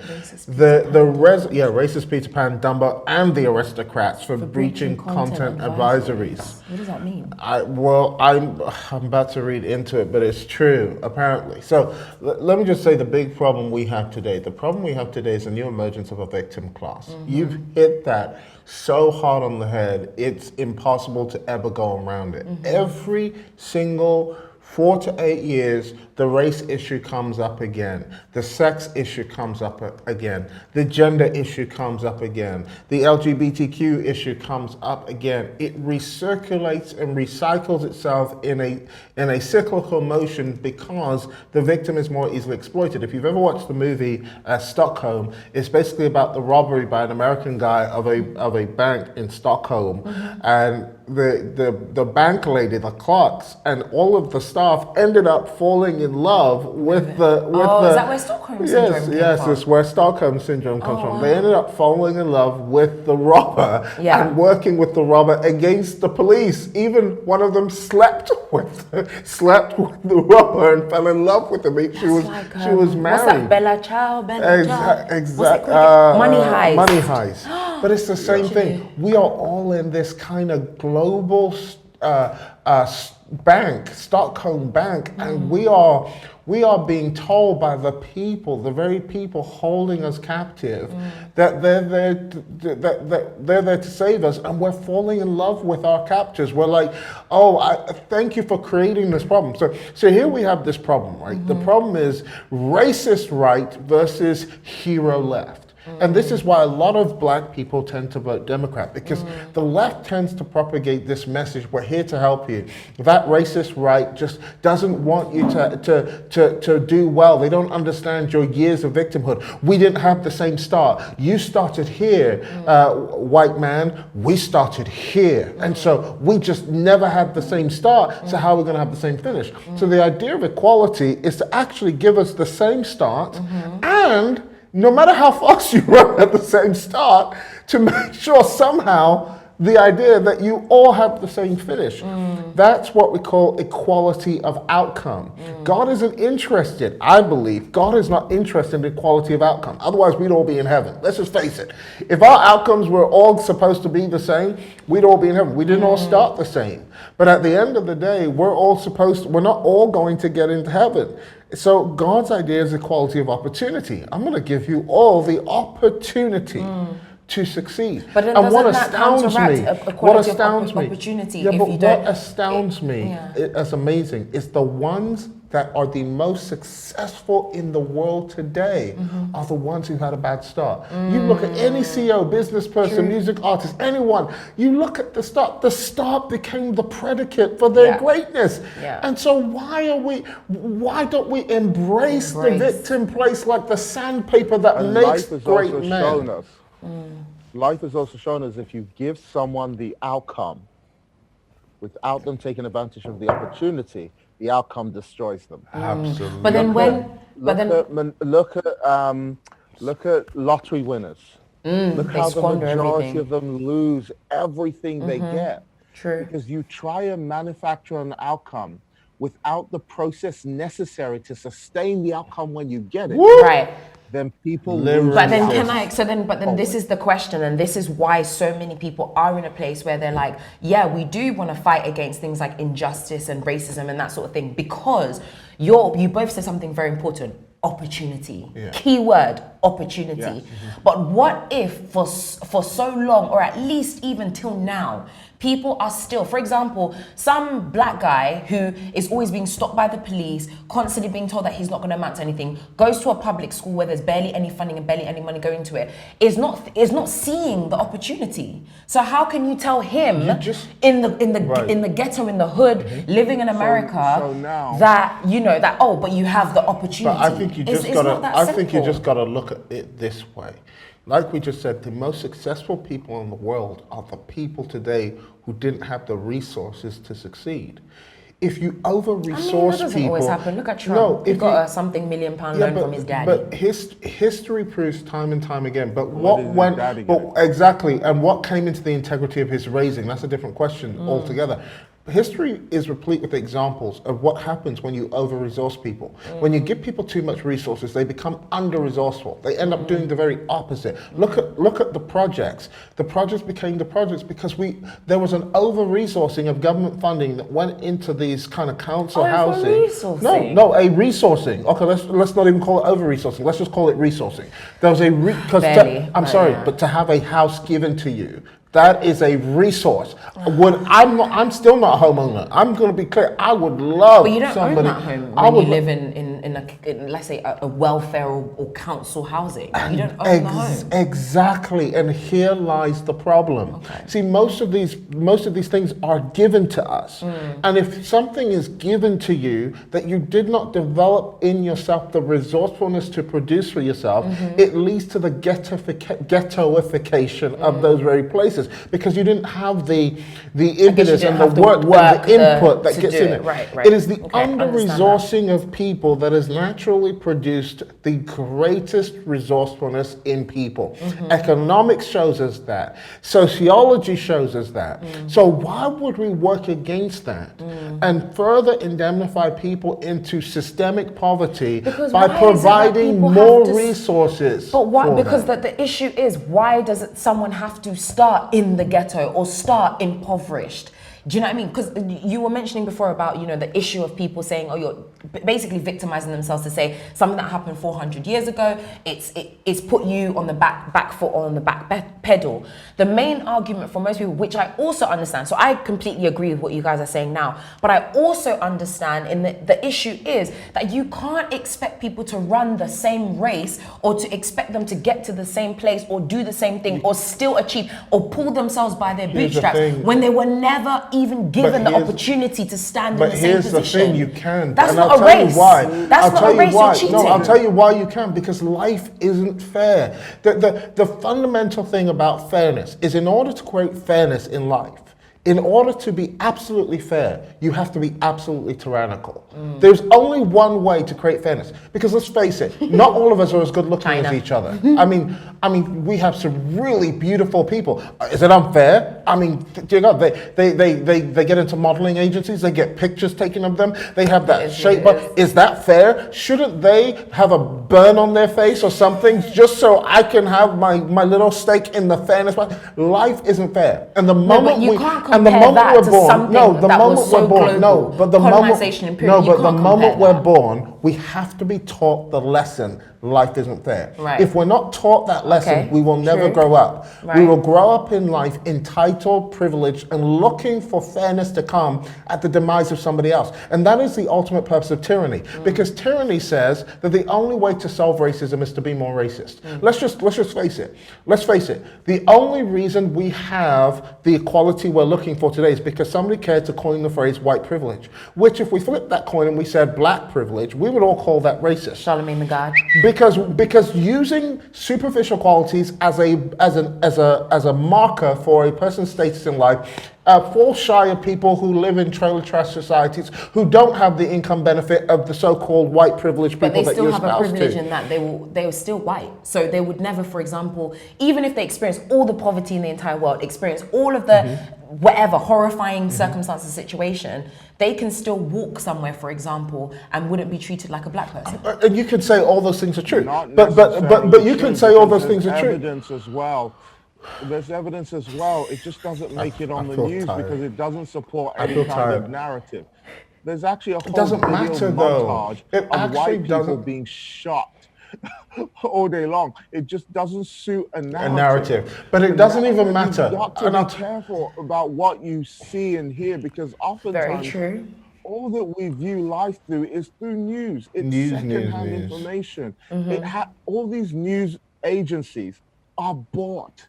Racist Peter Pan, Dumbo, and the aristocrats for breaching content advisories. What does that mean? I'm about to read into it, but it's true, apparently. So let me just say the big problem we have today. The problem we have today is a new emergence of a victim class. You've hit that so hard on the head, it's impossible to ever go around it. Every single 4 to 8 years, the race issue comes up again. The sex issue comes up again. The gender issue comes up again. The LGBTQ issue comes up again. It recirculates and recycles itself in a cyclical motion because the victim is more easily exploited. If you've ever watched the movie Stockholm, it's basically about the robbery by an American guy of a bank in Stockholm, and the bank lady, the clerks, and all of the staff ended up falling in love with the. Is that where Stockholm syndrome came Yes, from? it's where Stockholm syndrome comes from. They ended up falling in love with the robber and working with the robber against the police. Even one of them slept with the robber and fell in love with him. She was married. What's that? Bella Ciao, Bella Ciao. Exactly. Money Heist. Money Heist. But it's the same thing. We are all in this kind of global bank, Stockholm bank, and we are being told by the people, the very people holding us captive, that they're there to save us, and we're falling in love with our captors. We're like, thank you for creating this problem. So here we have this problem, right? The problem is racist right versus hero left. And this is why a lot of black people tend to vote Democrat, because the left tends to propagate this message: we're here to help you. That racist right just doesn't want you to do well. They don't understand your years of victimhood. We didn't have the same start. You started here, white man. We started here. And so we just never had the same start. So how are we going to have the same finish? So the idea of equality is to actually give us the same start, and no matter how fast you run at the same start, to make sure somehow the idea that you all have the same finish. That's what we call equality of outcome. God isn't interested, I believe, God is not interested in equality of outcome. Otherwise, we'd all be in heaven. Let's just face it. If our outcomes were all supposed to be the same, we'd all be in heaven. We didn't all start the same. But at the end of the day, we're not all going to get into heaven. So God's idea is equality of opportunity. I'm going to give you all the opportunity to succeed. But then and what doesn't that counteract equality of opportunity if you don't? What astounds me, as amazing, is the ones that are the most successful in the world today are the ones who had a bad start. You look at any CEO, business person, music artist, anyone, you look at the start became the predicate for their greatness. And so why don't we embrace the victim place like the sandpaper that makes great men? Life has also shown us if you give someone the outcome without them taking advantage of the opportunity, the outcome destroys them. Absolutely. But then look at lottery winners. Look how the majority of them lose everything they get. True. Because you try and manufacture an outcome without the process necessary to sustain the outcome when you get it. Right. Then people lose. But then this is the question, and this is why so many people are in a place where they're like, yeah, we do want to fight against things like injustice and racism and that sort of thing, because you both said something very important: opportunity. Keyword opportunity. But what if for so long, or at least even till now, people are still, for example, some black guy who is always being stopped by the police, constantly being told that he's not going to amount to anything, goes to a public school where there's barely any funding and barely any money going to it, is not seeing the opportunity. So how can you tell him in the ghetto, in the hood, living in America, so now, that but you have the opportunity? But I think you just gotta look at it this way. Like we just said, the most successful people in the world are the people today who didn't have the resources to succeed. If you over-resource that doesn't people... always happen. Look at Trump. He got a something £1 million loan from his daddy. But history proves time and time again. But exactly, and what came into the integrity of his raising, that's a different question altogether. history is replete with examples of what happens when you over-resource people. When you give people too much resources, they become under-resourceful. They end up doing the very opposite. Look at the projects. The projects became the projects because there was an over-resourcing of government funding that went into these kind of council housing. Over-resourcing? No, a resourcing. Okay, let's not even call it over-resourcing. Let's just call it resourcing. There was but to have a house given to you, that is a resource. I'm still not a homeowner. I'm going to be clear. I would love But you don't somebody. own that home when you live in let's say, a welfare or council housing. You don't own the home. Exactly, and here lies the problem. Okay. See, most of these things are given to us, and if something is given to you that you did not develop in yourself the resourcefulness to produce for yourself, it leads to the ghettoification of those very places because you didn't have the impetus and the work and the input that gets in it. Right. It is the under-resourcing of people that has naturally produced the greatest resourcefulness in people. Economics shows us that. Sociology shows us that. So why would we work against that and further indemnify people into systemic poverty by providing more resources? But why? Because the issue is, why does someone have to start in the ghetto or start impoverished? Do you know what I mean? Because you were mentioning before about, the issue of people saying, you're basically victimizing themselves to say something that happened 400 years ago, it's put you on the back foot or on the back pedal. The main argument for most people, which I also understand, so I completely agree with what you guys are saying now, but I also understand the issue is that you can't expect people to run the same race or to expect them to get to the same place or do the same thing or still achieve or pull themselves by their bootstraps when they were never even given the opportunity to stand in the same position. But here's the thing, you can. That's and not I'll a tell race. you why. That's not a race, you're cheating. No, I'll tell you why you can, because life isn't fair. The fundamental thing about fairness is, in order to create fairness in life, in order to be absolutely fair, you have to be absolutely tyrannical. There's only one way to create fairness, because let's face it, not all of us are as good looking as each other. I mean, we have some really beautiful people. Is it unfair? I mean, they get into modeling agencies, they get pictures taken of them, they have that shape. But is that fair? Shouldn't they have a burn on their face or something just so I can have my little stake in the fairness? Life isn't fair, and the moment we're born, the moment we're born, we have to be taught the lesson. Life isn't fair. Right. If we're not taught that lesson, we will never grow up. Right. We will grow up in life entitled, privileged, and looking for fairness to come at the demise of somebody else. And that is the ultimate purpose of tyranny, because tyranny says that the only way to solve racism is to be more racist. Let's just face it. Let's face it. The only reason we have the equality we're looking for today is because somebody cared to coin the phrase white privilege, which, if we flip that coin and we said black privilege, we would all call that racist. Charlemagne the God. Because using superficial qualities as a marker for a person's status in life falls shy of people who live in trailer trash societies, who don't have the income benefit of the so-called white privilege people that you espouse to. But they still have a privilege in that they were still white. So they would never, for example, even if they experience all the poverty in the entire world, experience all of the whatever horrifying circumstances, situation, they can still walk somewhere, for example, and wouldn't be treated like a black person. And you can say all those things are true. But you can say all those things are true. Evidence as well. There's evidence as well. It just doesn't make it on the news because it doesn't support any kind of narrative. There's actually a whole video montage of white people being shot all day long. It just doesn't suit a narrative. But it doesn't even matter. You've got to be careful about what you see and hear, because oftentimes all that we view life through is through news. It's secondhand information. All these news agencies are bought.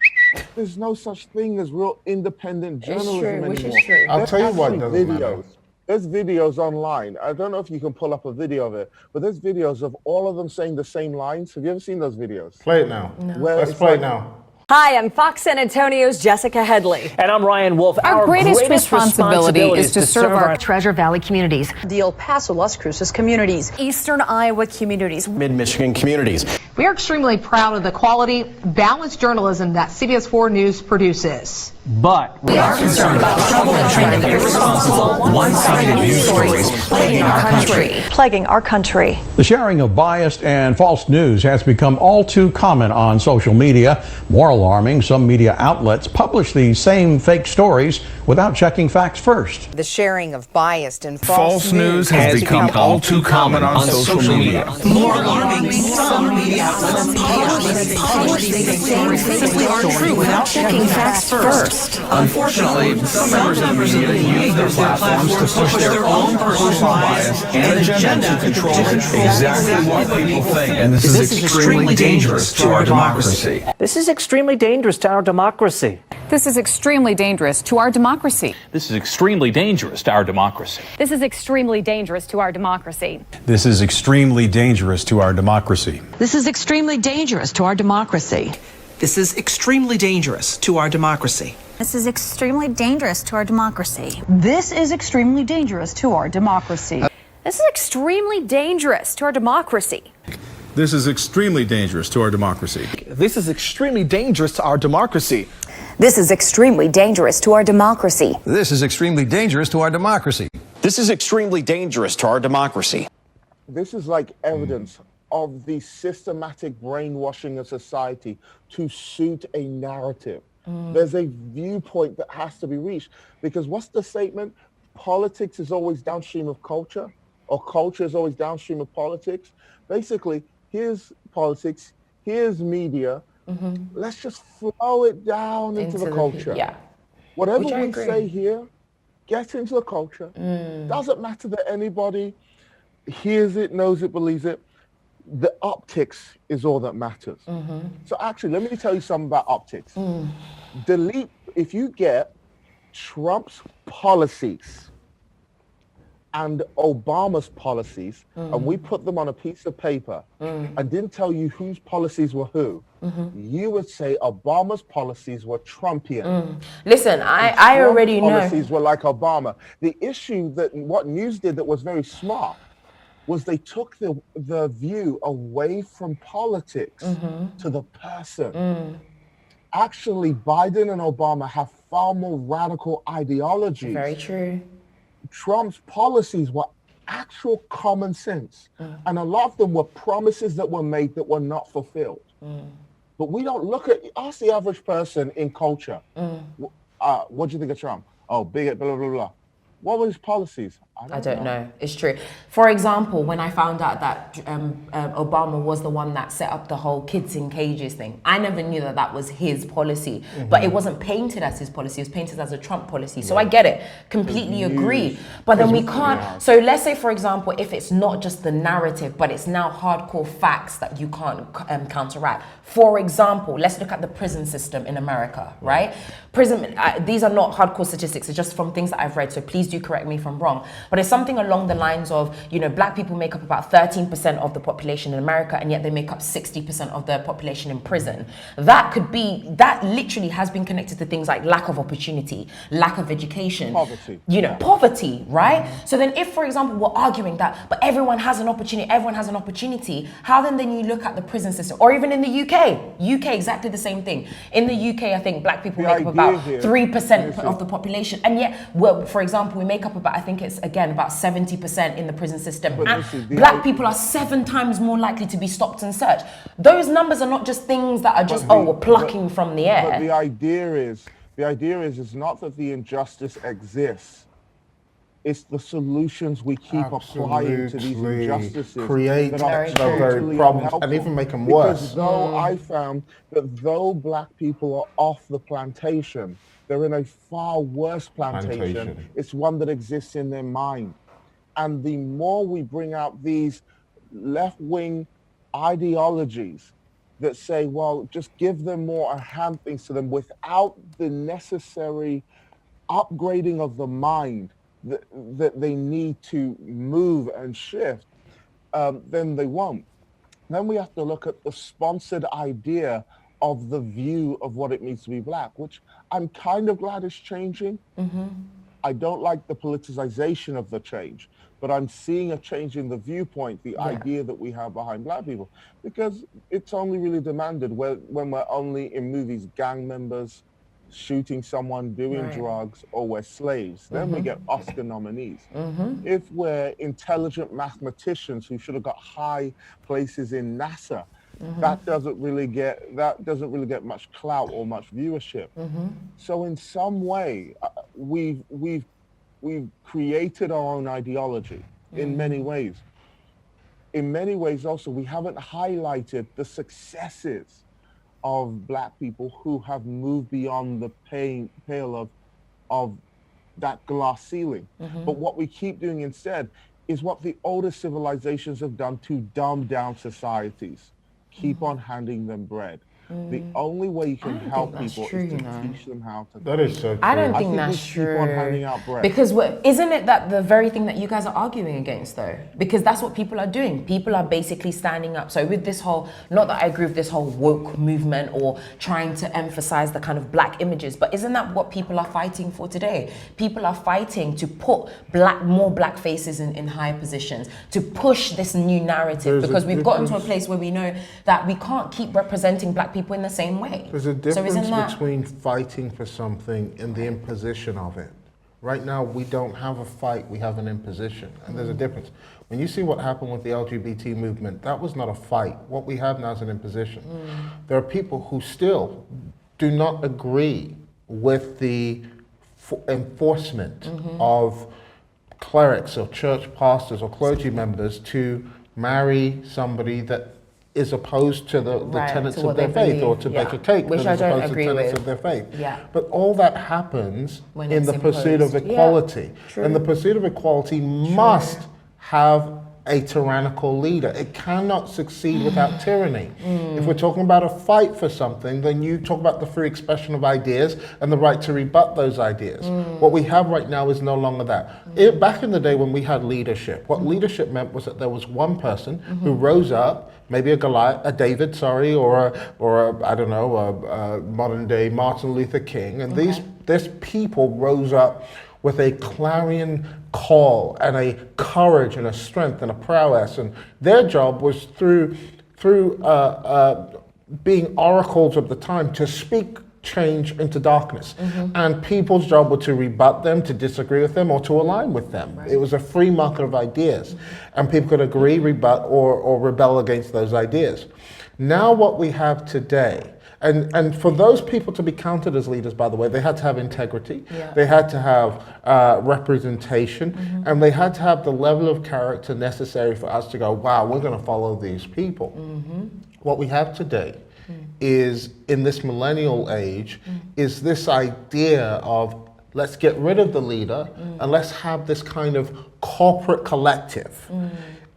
There's no such thing as real independent journalism anymore. Which is true. I'll tell you what doesn't matter. There's videos online. I don't know if you can pull up a video of it, but there's videos of all of them saying the same lines. Have you ever seen those videos? Play it now. No. Let's play it now. Hi, I'm Fox San Antonio's Jessica Headley. And I'm Ryan Wolf. Our greatest responsibility is to serve our Treasure Valley communities, the El Paso, Las Cruces communities, Eastern Iowa communities, Mid-Michigan communities. We are extremely proud of the quality, balanced journalism that CBS 4 News produces. But We are concerned about troubling trend of irresponsible, one-sided news stories plaguing our country. Plaguing our country. The sharing of biased and false news has become all too common on social media. More alarming, some media outlets publish these same fake stories without checking facts first. The sharing of biased and false news has become all too common on social media. More alarming, some media outlets publish these stories simply aren't true without checking facts first. Unfortunately, some members of the media use their platforms to push their own personal bias and agenda to control exactly what people think. And this is extremely dangerous to our democracy. this is extremely dangerous to our democracy. This is extremely dangerous to our democracy. This is extremely dangerous to our democracy. This is extremely dangerous to our democracy. This is extremely dangerous to our democracy. This is extremely dangerous to our democracy. This is extremely dangerous to our democracy. This is extremely dangerous to our democracy. This is extremely dangerous to our democracy. This is extremely dangerous to our democracy. This is extremely dangerous to our democracy. This is extremely dangerous to our democracy. this is extremely dangerous to our democracy. This is extremely dangerous to our democracy. This is extremely dangerous to our democracy. This is like evidence of the systematic brainwashing of society to suit a narrative. There's a viewpoint that has to be reached, because what's the statement? Politics is always downstream of culture, or culture is always downstream of politics. Basically, here's politics, here's media. Let's just flow it down into the culture. Whatever we say here, get into the culture. Doesn't matter that anybody hears it, knows it, believes it. The optics is all that matters. So actually, let me tell you something about optics. Delete, if you get Trump's policies and Obama's policies, and we put them on a piece of paper and didn't tell you whose policies were who, you would say Obama's policies were Trumpian. Listen, I already know. Policies were like Obama. The issue that what news did that was very smart was they took the view away from politics to the person. Actually, Biden and Obama have far more radical ideologies. Very true. Trump's policies were actual common sense. And a lot of them were promises that were made that were not fulfilled. But we don't ask the average person in culture, what do you think of Trump? Oh, bigot, blah, blah, blah. What were his policies? I don't know. It's true. For example, when I found out that Obama was the one that set up the whole kids in cages thing, I never knew that that was his policy. But it wasn't painted as his policy. It was painted as a Trump policy. So I get it. Completely agree. But then we can't. So let's say, for example, if it's not just the narrative, but it's now hardcore facts that you can't counteract. For example, let's look at the prison system in America, right? Prison. These are not hardcore statistics. It's just from things that I've read. So please do correct me if I'm wrong. But it's something along the lines of, black people make up about 13% of the population in America, and yet they make up 60% of the population in prison. That literally has been connected to things like lack of opportunity, lack of education, poverty. Poverty, right? So then if, for example, we're arguing that, but everyone has an opportunity, how then you look at the prison system, or even in the UK, exactly the same thing. In the UK, I think black people make up about 3% of the population, and yet, for example, we make up about, I think it's again about 70% in the prison system, and black people are 7 times more likely to be stopped and searched. Those numbers are not just things that are just we're plucking from the air. But the idea is not that the injustice exists. It's the solutions we keep applying to these injustices create that are very problems and even make them worse. Though I found that though black people are off the plantation, they're in a far worse plantation. It's one that exists in their mind. And the more we bring out these left-wing ideologies that say, well, just give them more and hand things to them without the necessary upgrading of the mind that they need to move and shift, then they won't. Then we have to look at the sponsored idea of the view of what it means to be black, which I'm kind of glad is changing. I don't like the politicization of the change, but I'm seeing a change in the viewpoint, the idea that we have behind black people, because it's only really demanded when we're only in movies gang members, shooting someone, doing drugs, or we're slaves. Then we get Oscar nominees. If we're intelligent mathematicians who should have got high places in NASA, that doesn't really get much clout or much viewership. So in some way, we've created our own ideology in many ways. In many ways also, we haven't highlighted the successes of Black people who have moved beyond the pale of that glass ceiling. But what we keep doing instead is what the older civilizations have done to dumb down societies. Keep on handing them bread. The only way you can help people is to teach them how to. That is so true. I don't think that's true. Keep on handing out bread. Because isn't it that the very thing that you guys are arguing against, though? Because that's what people are doing. People are basically standing up. So with this whole, not that I agree with this whole woke movement or trying to emphasize the kind of Black images, but isn't that what people are fighting for today? People are fighting to put more Black faces in higher positions, to push this new narrative, because we've gotten to a place where we know that we can't keep representing Black people in the same way. There's a difference between fighting for something and the imposition of it. Right now, we don't have a fight, we have an imposition. And there's a difference. When you see what happened with the LGBT movement, that was not a fight. What we have now is an imposition. There are people who still do not agree with the enforcement of clerics or church pastors or clergy members to marry somebody that is opposed to the tenets of their faith, or to bake a cake which that is I don't opposed to agree tenets with. of their faith. Yeah. But all that happens When in it's the pursuit of imposed. equality. True. And the pursuit of equality must have a tyrannical leader. It cannot succeed without tyranny. If we're talking about a fight for something, then you talk about the free expression of ideas and the right to rebut those ideas. What we have right now is no longer that. Back in the day when we had leadership, what leadership meant was that there was one person who rose up, maybe a David, or a I don't know, a modern day Martin Luther King, and these people rose up with a clarion call and a courage and a strength and a prowess, and their job was through being oracles of the time to speak change into darkness, and people's job was to rebut them, to disagree with them, or to align with them. It was a free market of ideas, and people could agree, rebut, or rebel against those ideas. Now what we have today, and for those people to be counted as leaders, by the way, they had to have integrity, they had to have representation, and they had to have the level of character necessary for us to go, wow, we're going to follow these people. What we have today is, in this millennial age, is this idea of, let's get rid of the leader and let's have this kind of corporate collective.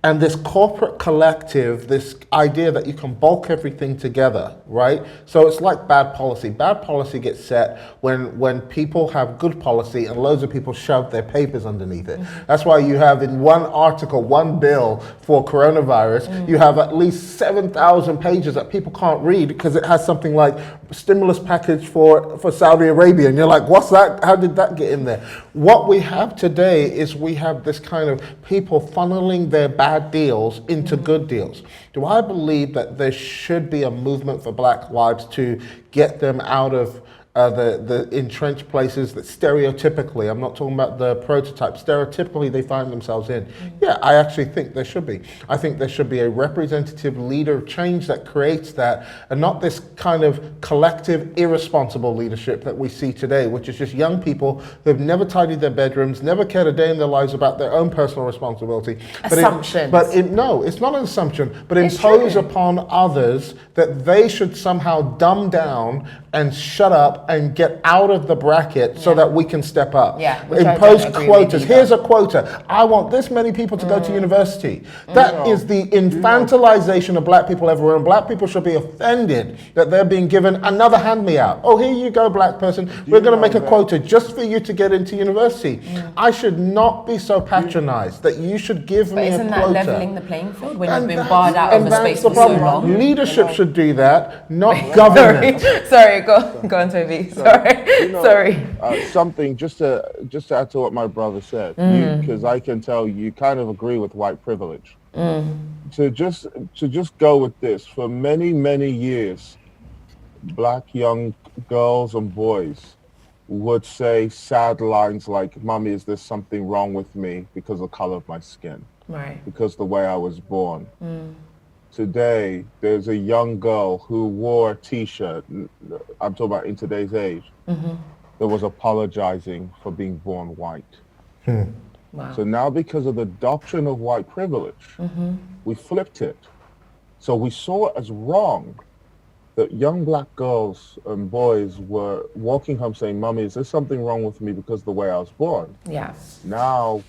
And this corporate collective, this idea that you can bulk everything together, right? So it's like bad policy. Bad policy gets set when people have good policy and loads of people shove their papers underneath it. That's why you have in one article, one bill for coronavirus, you have at least 7,000 pages that people can't read because it has something like stimulus package for Saudi Arabia. And you're like, what's that? How did that get in there? What we have today is we have this kind of people funneling their bad deals into good deals. Do I believe that there should be a movement for Black lives to get them out of the entrenched places that stereotypically, I'm not talking about the prototype, stereotypically they find themselves in? Yeah, I actually think there should be. I think there should be a representative leader of change that creates that, and not this kind of collective irresponsible leadership that we see today, which is just young people who have never tidied their bedrooms, never cared a day in their lives about their own personal responsibility. Assumptions. No, it's not an assumption, but impose upon others that they should somehow dumb down and shut up and get out of the bracket so that we can step up. Impose quotas. Here's a quota. I want this many people to go to university. That is the infantilization of Black people everywhere, and Black people should be offended that they're being given another hand-me-out. Oh, here you go, Black person. We're going to make a quota just for you to get into university. I should not be so patronized that you should give me a quota. Isn't that leveling the playing field when you've been barred out of a space for so long? Leadership should do that, not government. Sorry, go on, Toby. Sorry. Something just to add to what my brother said, because I can tell you kind of agree with white privilege. To just go with this, for many years, black young girls and boys would say sad lines like, "Mommy, is there something wrong with me because of the color of my skin? Right. Because the way I was born." Today, there's a young girl who wore a t-shirt, I'm talking about in today's age, that was apologizing for being born white. Wow. So now, because of the doctrine of white privilege, we flipped it. So we saw it as wrong that young black girls and boys were walking home saying, "Mommy, is there something wrong with me because of the way I was born?" Yeah. Now,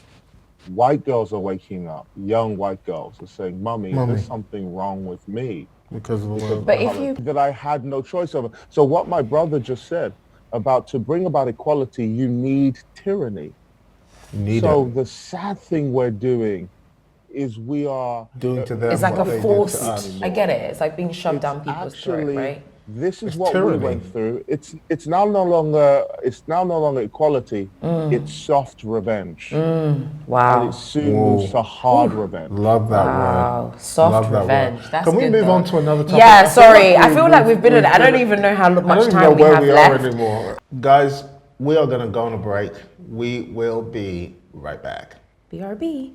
white girls are waking up. Young white girls are saying, "Mommy, is there something wrong with me?" Because of the way. But if you that I had no choice over. So what my brother just said about to bring about equality, you need tyranny. So the sad thing we're doing is we are doing to them. It's like what a they did forced. to us. I get it. It's like being shoved down people's throat, right? This is It's what tyranny. we went through. It's now no longer equality. It's soft revenge. Wow. And it soon moves to hard revenge. Love that Wow. word. Soft Love that revenge. word. That's Can we good, move though. on to another topic? Yeah, feel sorry. I feel like we've been in it. I don't even know how I much don't even know time we where have we left. are anymore. Guys, we are going to go on a break. We will be right back. BRB.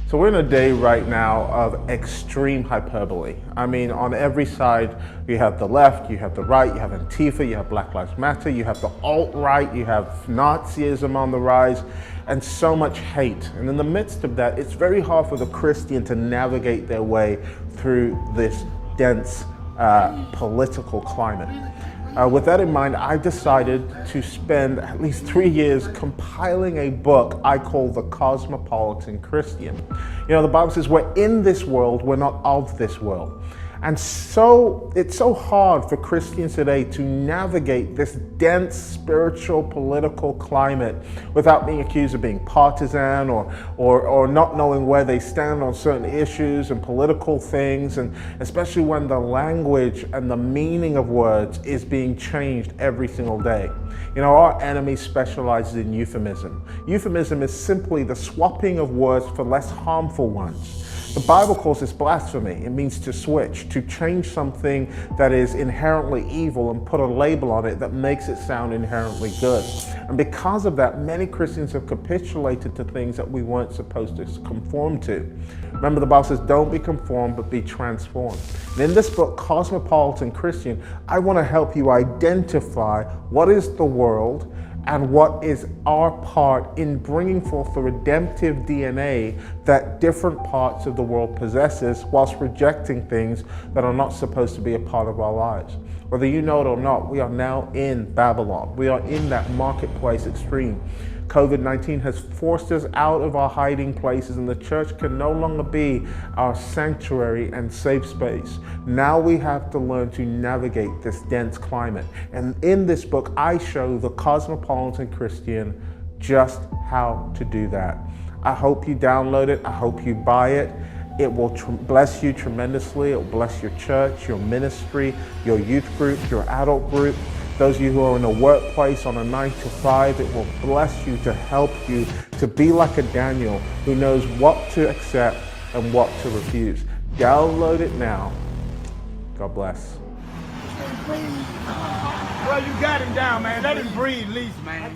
So we're in a day right now of extreme hyperbole. I mean, on every side, you have the left, you have the right, you have Antifa, you have Black Lives Matter, you have the alt-right, you have Nazism on the rise, and so much hate. And in the midst of that, it's very hard for the Christian to navigate their way through this dense political climate. With that in mind, I decided to spend at least 3 years compiling a book I call The Cosmopolitan Christian. You know, the Bible says we're in this world, we're not of this world. And so it's so hard for Christians today to navigate this dense spiritual political climate without being accused of being partisan or not knowing where they stand on certain issues and political things, and especially when the language and the meaning of words is being changed every single day. You know, our enemy specializes in euphemism. Euphemism is simply the swapping of words for less harmful ones. The Bible calls this blasphemy. It means to switch, to change something that is inherently evil and put a label on it that makes it sound inherently good. And because of that, many Christians have capitulated to things that we weren't supposed to conform to. Remember, the Bible says, don't be conformed, but be transformed. And in this book, Cosmopolitan Christian, I want to help you identify what is the world and what is our part in bringing forth the redemptive DNA that different parts of the world possesses, whilst rejecting things that are not supposed to be a part of our lives. Whether you know it or not, we are now in Babylon. We are in that marketplace extreme. COVID-19 has forced us out of our hiding places, and the church can no longer be our sanctuary and safe space. Now we have to learn to navigate this dense climate. And in this book, I show the Cosmopolitan Christian just how to do that. I hope you download it. I hope you buy it. It will bless you tremendously. It will bless your church, your ministry, your youth group, your adult group. Those of you who are in a workplace on a 9 to 5, it will bless you to help you to be like a Daniel who knows what to accept and what to refuse. Download it now. God bless. Bro, you got him down, man. Let him breathe, at least, man.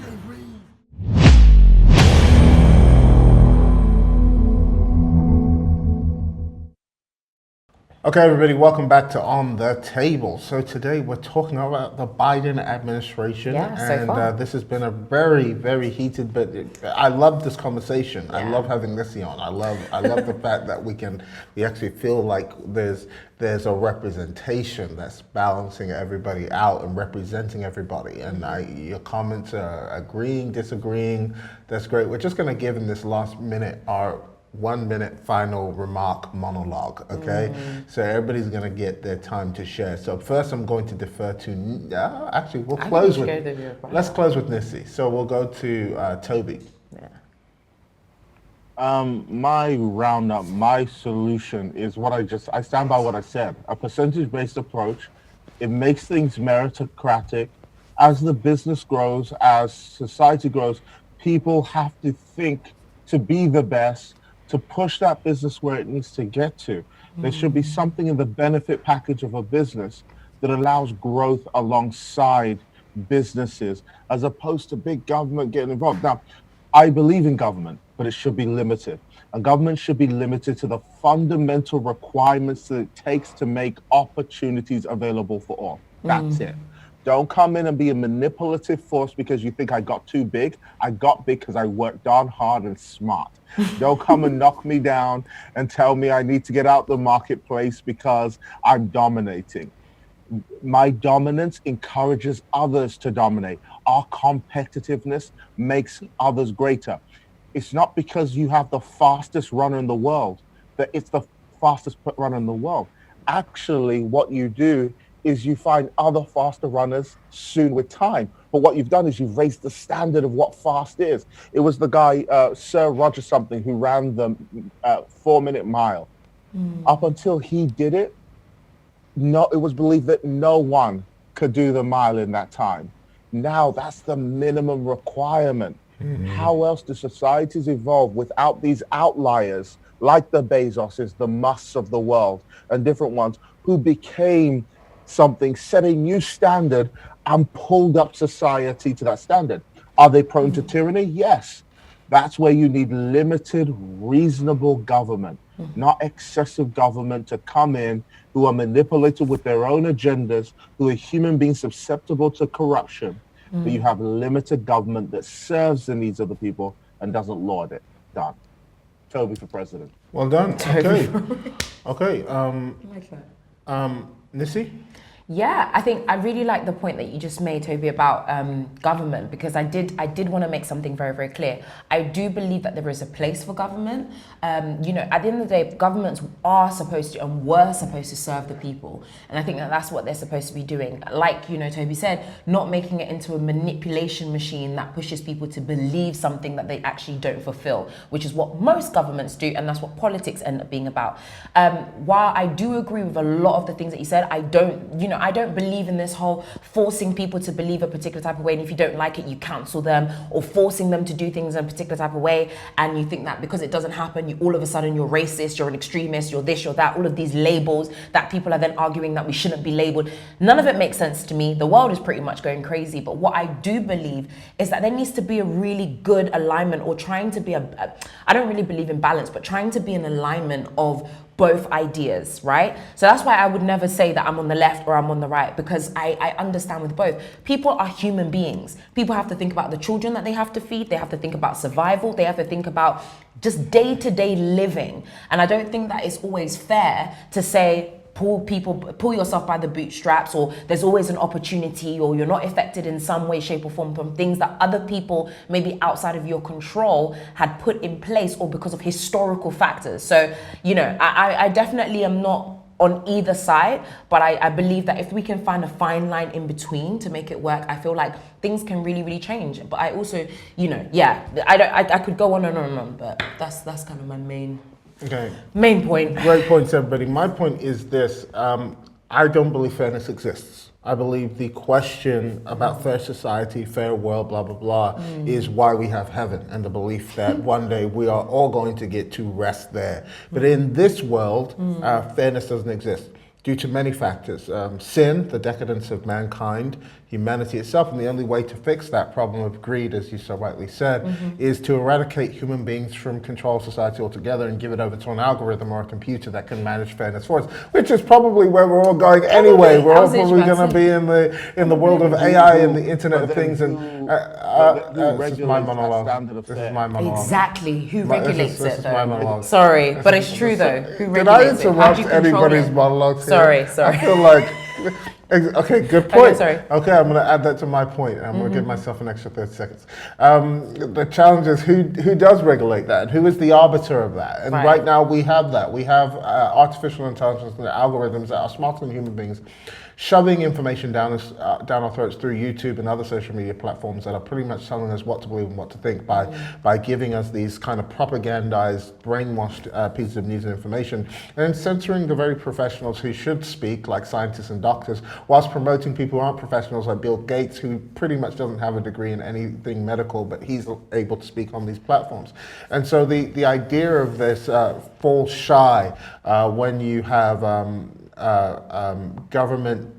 Okay, everybody, welcome back to On the Table. So today we're talking about the Biden administration, and this has been a very, very heated. But I love this conversation. I love having Nissy on. I love the fact that we actually feel like there's a representation that's balancing everybody out and representing everybody. And your comments are agreeing, disagreeing. That's great. We're just going to give in this last minute our 1 minute final remark monologue, okay? So everybody's gonna get their time to share. So first I'm going to defer to, actually let's close with Nissy. So we'll go to Tobi. My roundup, my solution is I stand by what I said. A percentage-based approach. It makes things meritocratic. As the business grows, as society grows, people have to think to be the best, to push that business where it needs to get to. There should be something in the benefit package of a business that allows growth alongside businesses, as opposed to big government getting involved. Now, I believe in government, but it should be limited. And government should be limited to the fundamental requirements that it takes to make opportunities available for all. That's it. Don't come in and be a manipulative force because you think I got too big. I got big because I worked darn hard and smart. Don't come and knock me down and tell me I need to get out the marketplace because I'm dominating. My dominance encourages others to dominate. Our competitiveness makes others greater. It's not because you have the fastest runner in the world that it's the fastest runner in the world. Actually, what you do is you find other faster runners soon with time. But what you've done is you've raised the standard of what fast is. It was the guy, Sir Roger something, who ran the 4-minute mile. Up until he did it, it was believed that no one could do the mile in that time. Now that's the minimum requirement. How else do societies evolve without these outliers like the Bezoses, the Musks of the world, and different ones who became something, set a new standard and pulled up society to that standard? Are they prone to tyranny? Yes. That's where you need limited, reasonable government, not excessive government to come in who are manipulated with their own agendas, who are human beings susceptible to corruption. But you have limited government that serves the needs of the people and doesn't lord it. Done. Toby for president. Well done. Okay. Okay. Nissy? Yeah, I think I really like the point that you just made, Toby, about government, because I did want to make something very, very clear. I do believe that there is a place for government. You know, at the end of the day, governments are supposed to and were supposed to serve the people. And I think that that's what they're supposed to be doing. Like, you know, Toby said, not making it into a manipulation machine that pushes people to believe something that they actually don't fulfill, which is what most governments do. And that's what politics end up being about. While I do agree with a lot of the things that you said, I don't believe in this whole forcing people to believe a particular type of way, and if you don't like it, you cancel them, or forcing them to do things in a particular type of way, and you think that because it doesn't happen, you all of a sudden you're racist, you're an extremist, you're this, you're that, all of these labels that people are then arguing that we shouldn't be labeled. None of it makes sense to me. The world is pretty much going crazy, but what I do believe is that there needs to be a really good alignment, or trying to be I don't really believe in balance, but trying to be an alignment of both ideas, right? So that's why I would never say that I'm on the left or I'm on the right, because I understand with both. People are human beings. People have to think about the children that they have to feed. They have to think about survival. They have to think about just day-to-day living. And I don't think that it's always fair to say, pull yourself by the bootstraps, or there's always an opportunity, or you're not affected in some way, shape or form from things that other people maybe outside of your control had put in place, or because of historical factors. So, you know, I definitely am not on either side, but I believe that if we can find a fine line in between to make it work, I feel like things can really, really change. But I also, you know, yeah, I could go on and on and on, but that's kind of my main point. Great points, everybody. My point is this. I don't believe fairness exists. I believe the question about fair society, fair world, blah, blah, blah, is why we have heaven, and the belief that one day we are all going to get to rest there. But in this world, fairness doesn't exist due to many factors. Sin, the decadence of mankind, humanity itself, and the only way to fix that problem of greed, as you so rightly said, is to eradicate human beings from control of society altogether and give it over to an algorithm or a computer that can manage fairness for us, which is probably where we're all going anyway. We're all probably going to be in the world of AI and the Internet of Things. And this is my monologue. This is my monologue. Exactly. Who regulates it, This is my though? monologue. Sorry, but it's true, though. Who Did I regulates it? How do interrupt you control anybody's it? monologues Sorry. here? I feel like... Okay, good point. Okay, sorry. Okay, I'm going to add that to my point. I'm going to give myself an extra 30 seconds. The challenge is who does regulate that, and who is the arbiter of that? And right now we have that. We have artificial intelligence and algorithms that are smarter than human beings, shoving information down our throats through YouTube and other social media platforms that are pretty much telling us what to believe and what to think by giving us these kind of propagandized, brainwashed pieces of news and information, and censoring the very professionals who should speak, like scientists and doctors, whilst promoting people who aren't professionals, like Bill Gates, who pretty much doesn't have a degree in anything medical, but he's able to speak on these platforms. And so the idea of this falls shy when you have government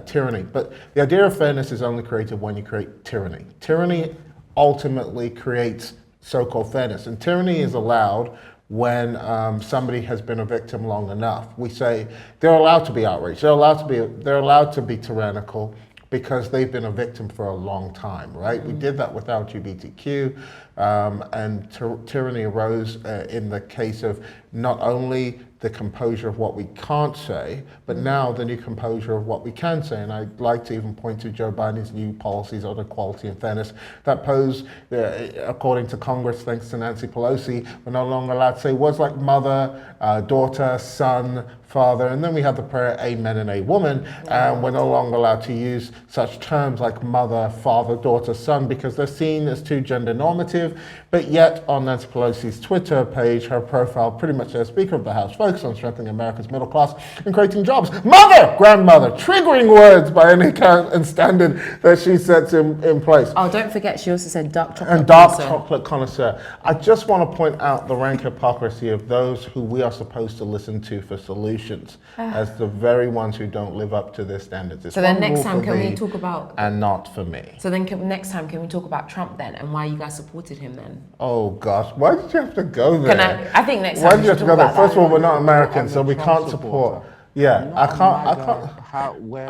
tyranny. But the idea of fairness is only created when you create tyranny. Tyranny ultimately creates so-called fairness, and tyranny is allowed when somebody has been a victim long enough. We say they're allowed to be outraged. They're allowed to be tyrannical because they've been a victim for a long time, right? We did that with LGBTQ, and tyranny arose in the case of not only the composure of what we can't say, but now the new composure of what we can say. And I'd like to even point to Joe Biden's new policies on equality and fairness that pose, according to Congress, thanks to Nancy Pelosi, we're no longer allowed to say words like mother, daughter, son, father, and then we have the prayer amen and a woman, and we're no longer allowed to use such terms like mother, father, daughter, son, because they're seen as too gender normative. But yet on Nancy Pelosi's Twitter page, her profile pretty much says, Speaker of the House, focus on strengthening America's middle class and creating jobs. Mother, grandmother, triggering words by any count and standard that she sets in place. Oh, don't forget, she also said dark chocolate. And dark chocolate connoisseur. I just want to point out the rank hypocrisy of those who we are supposed to listen to for solutions as the very ones who don't live up to their standards. It's so then one next rule time, for can me we talk about... And not for me. So then next time, can we talk about Trump then, and why you guys supported him then? Oh gosh, why did you have to go there? I think next time why did you have to go there? First of all, we're not American, so we can't support. Yeah, I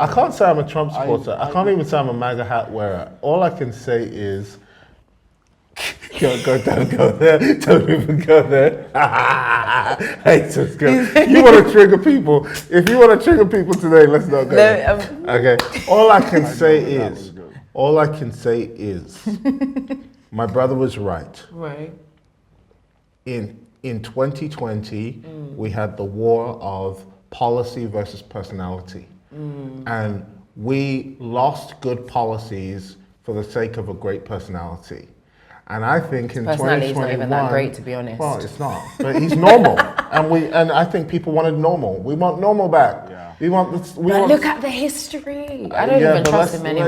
can't say I'm a Trump supporter. I can't even say I'm a MAGA hat wearer. All I can say is, don't go there. Don't even go there. Haters, go. You want to trigger people? If you want to trigger people today, let's not go there. Okay. All I can say is, my brother was right. Right. In 2020, we had the war of policy versus personality. And we lost good policies for the sake of a great personality. And I think in 2021... Personality is not even that great, to be honest. Well, it's not. But he's normal. and I think people wanted normal. We want normal back. Yeah. Look at the history. I don't even trust him anymore.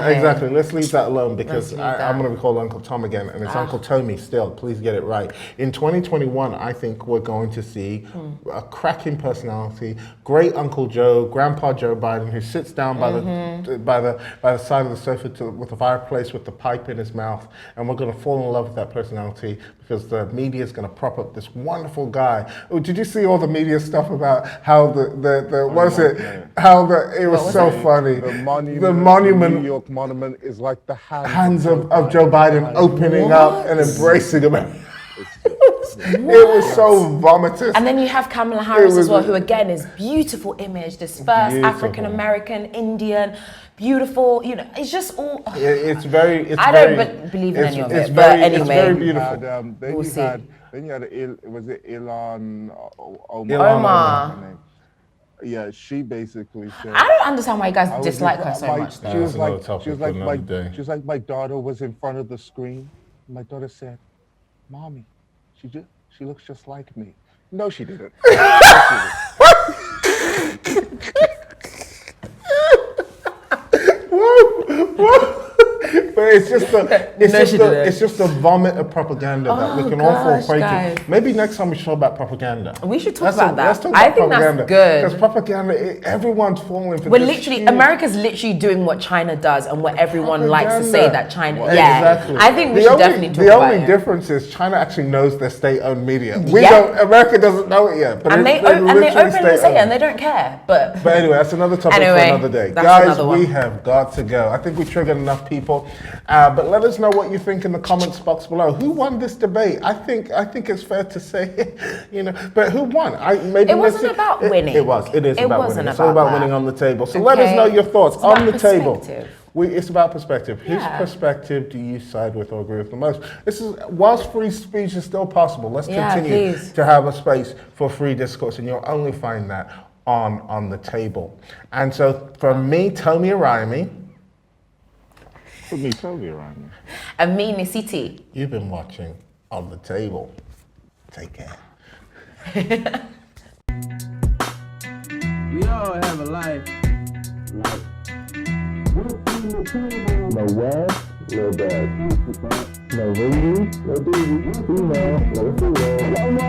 Exactly. Let's leave that alone, because I'm going to be called Uncle Tom again, and it's Uncle Tomi still. Please get it right. In 2021, I think we're going to see a cracking personality, great Uncle Joe, Grandpa Joe Biden, who sits down by the side of the sofa with the fireplace with the pipe in his mouth, and we're going to fall in love with that personality, because the media is going to prop up this wonderful guy. Oh, did you see all the media stuff about how it was so funny. The monument, New York monument is like the hands of Joe Biden opening up and embracing him. It was so vomitous. And then you have Kamala Harris as well, who again is beautiful image, this first African American, Indian, beautiful. You know, it's just all. I don't believe in any of it. But anyway, it's very beautiful. Then you had was it Ilhan Omar? Yeah, she basically said. I don't understand why you guys dislike her so much. She was like, my daughter was in front of the screen. My daughter said, "Mommy, she looks just like me." No, she didn't. But it's just a vomit of propaganda that we can all fall prey to. Maybe next time we should talk about propaganda. We should talk about that. Let's talk about propaganda. That's good. Because propaganda, everyone's falling for America's literally doing what China does and what everyone likes to say that China. Exactly. I think we should definitely talk about it. The only difference is China actually knows their state-owned media. We don't. America doesn't know it yet. But they openly say it and they don't care. But anyway, that's another topic for another day. Guys, we have got to go. I think we triggered enough people. But let us know what you think in the comments box below. Who won this debate? I think it's fair to say, but who won? It wasn't about winning. It is about winning. It's all about winning on the table. So let us know your thoughts on the table. It's about perspective. Whose perspective do you side with or agree with the most? Whilst free speech is still possible, let's continue to have a space for free discourse, and you'll only find that on the table. And so from me, Tomi Arayomi. For me, Tobi Arayomi. And me, Nissy Tee. You've been watching On the Table. Take care. We all have a life. No what? No bad. No really? No baby. Female. No female. No.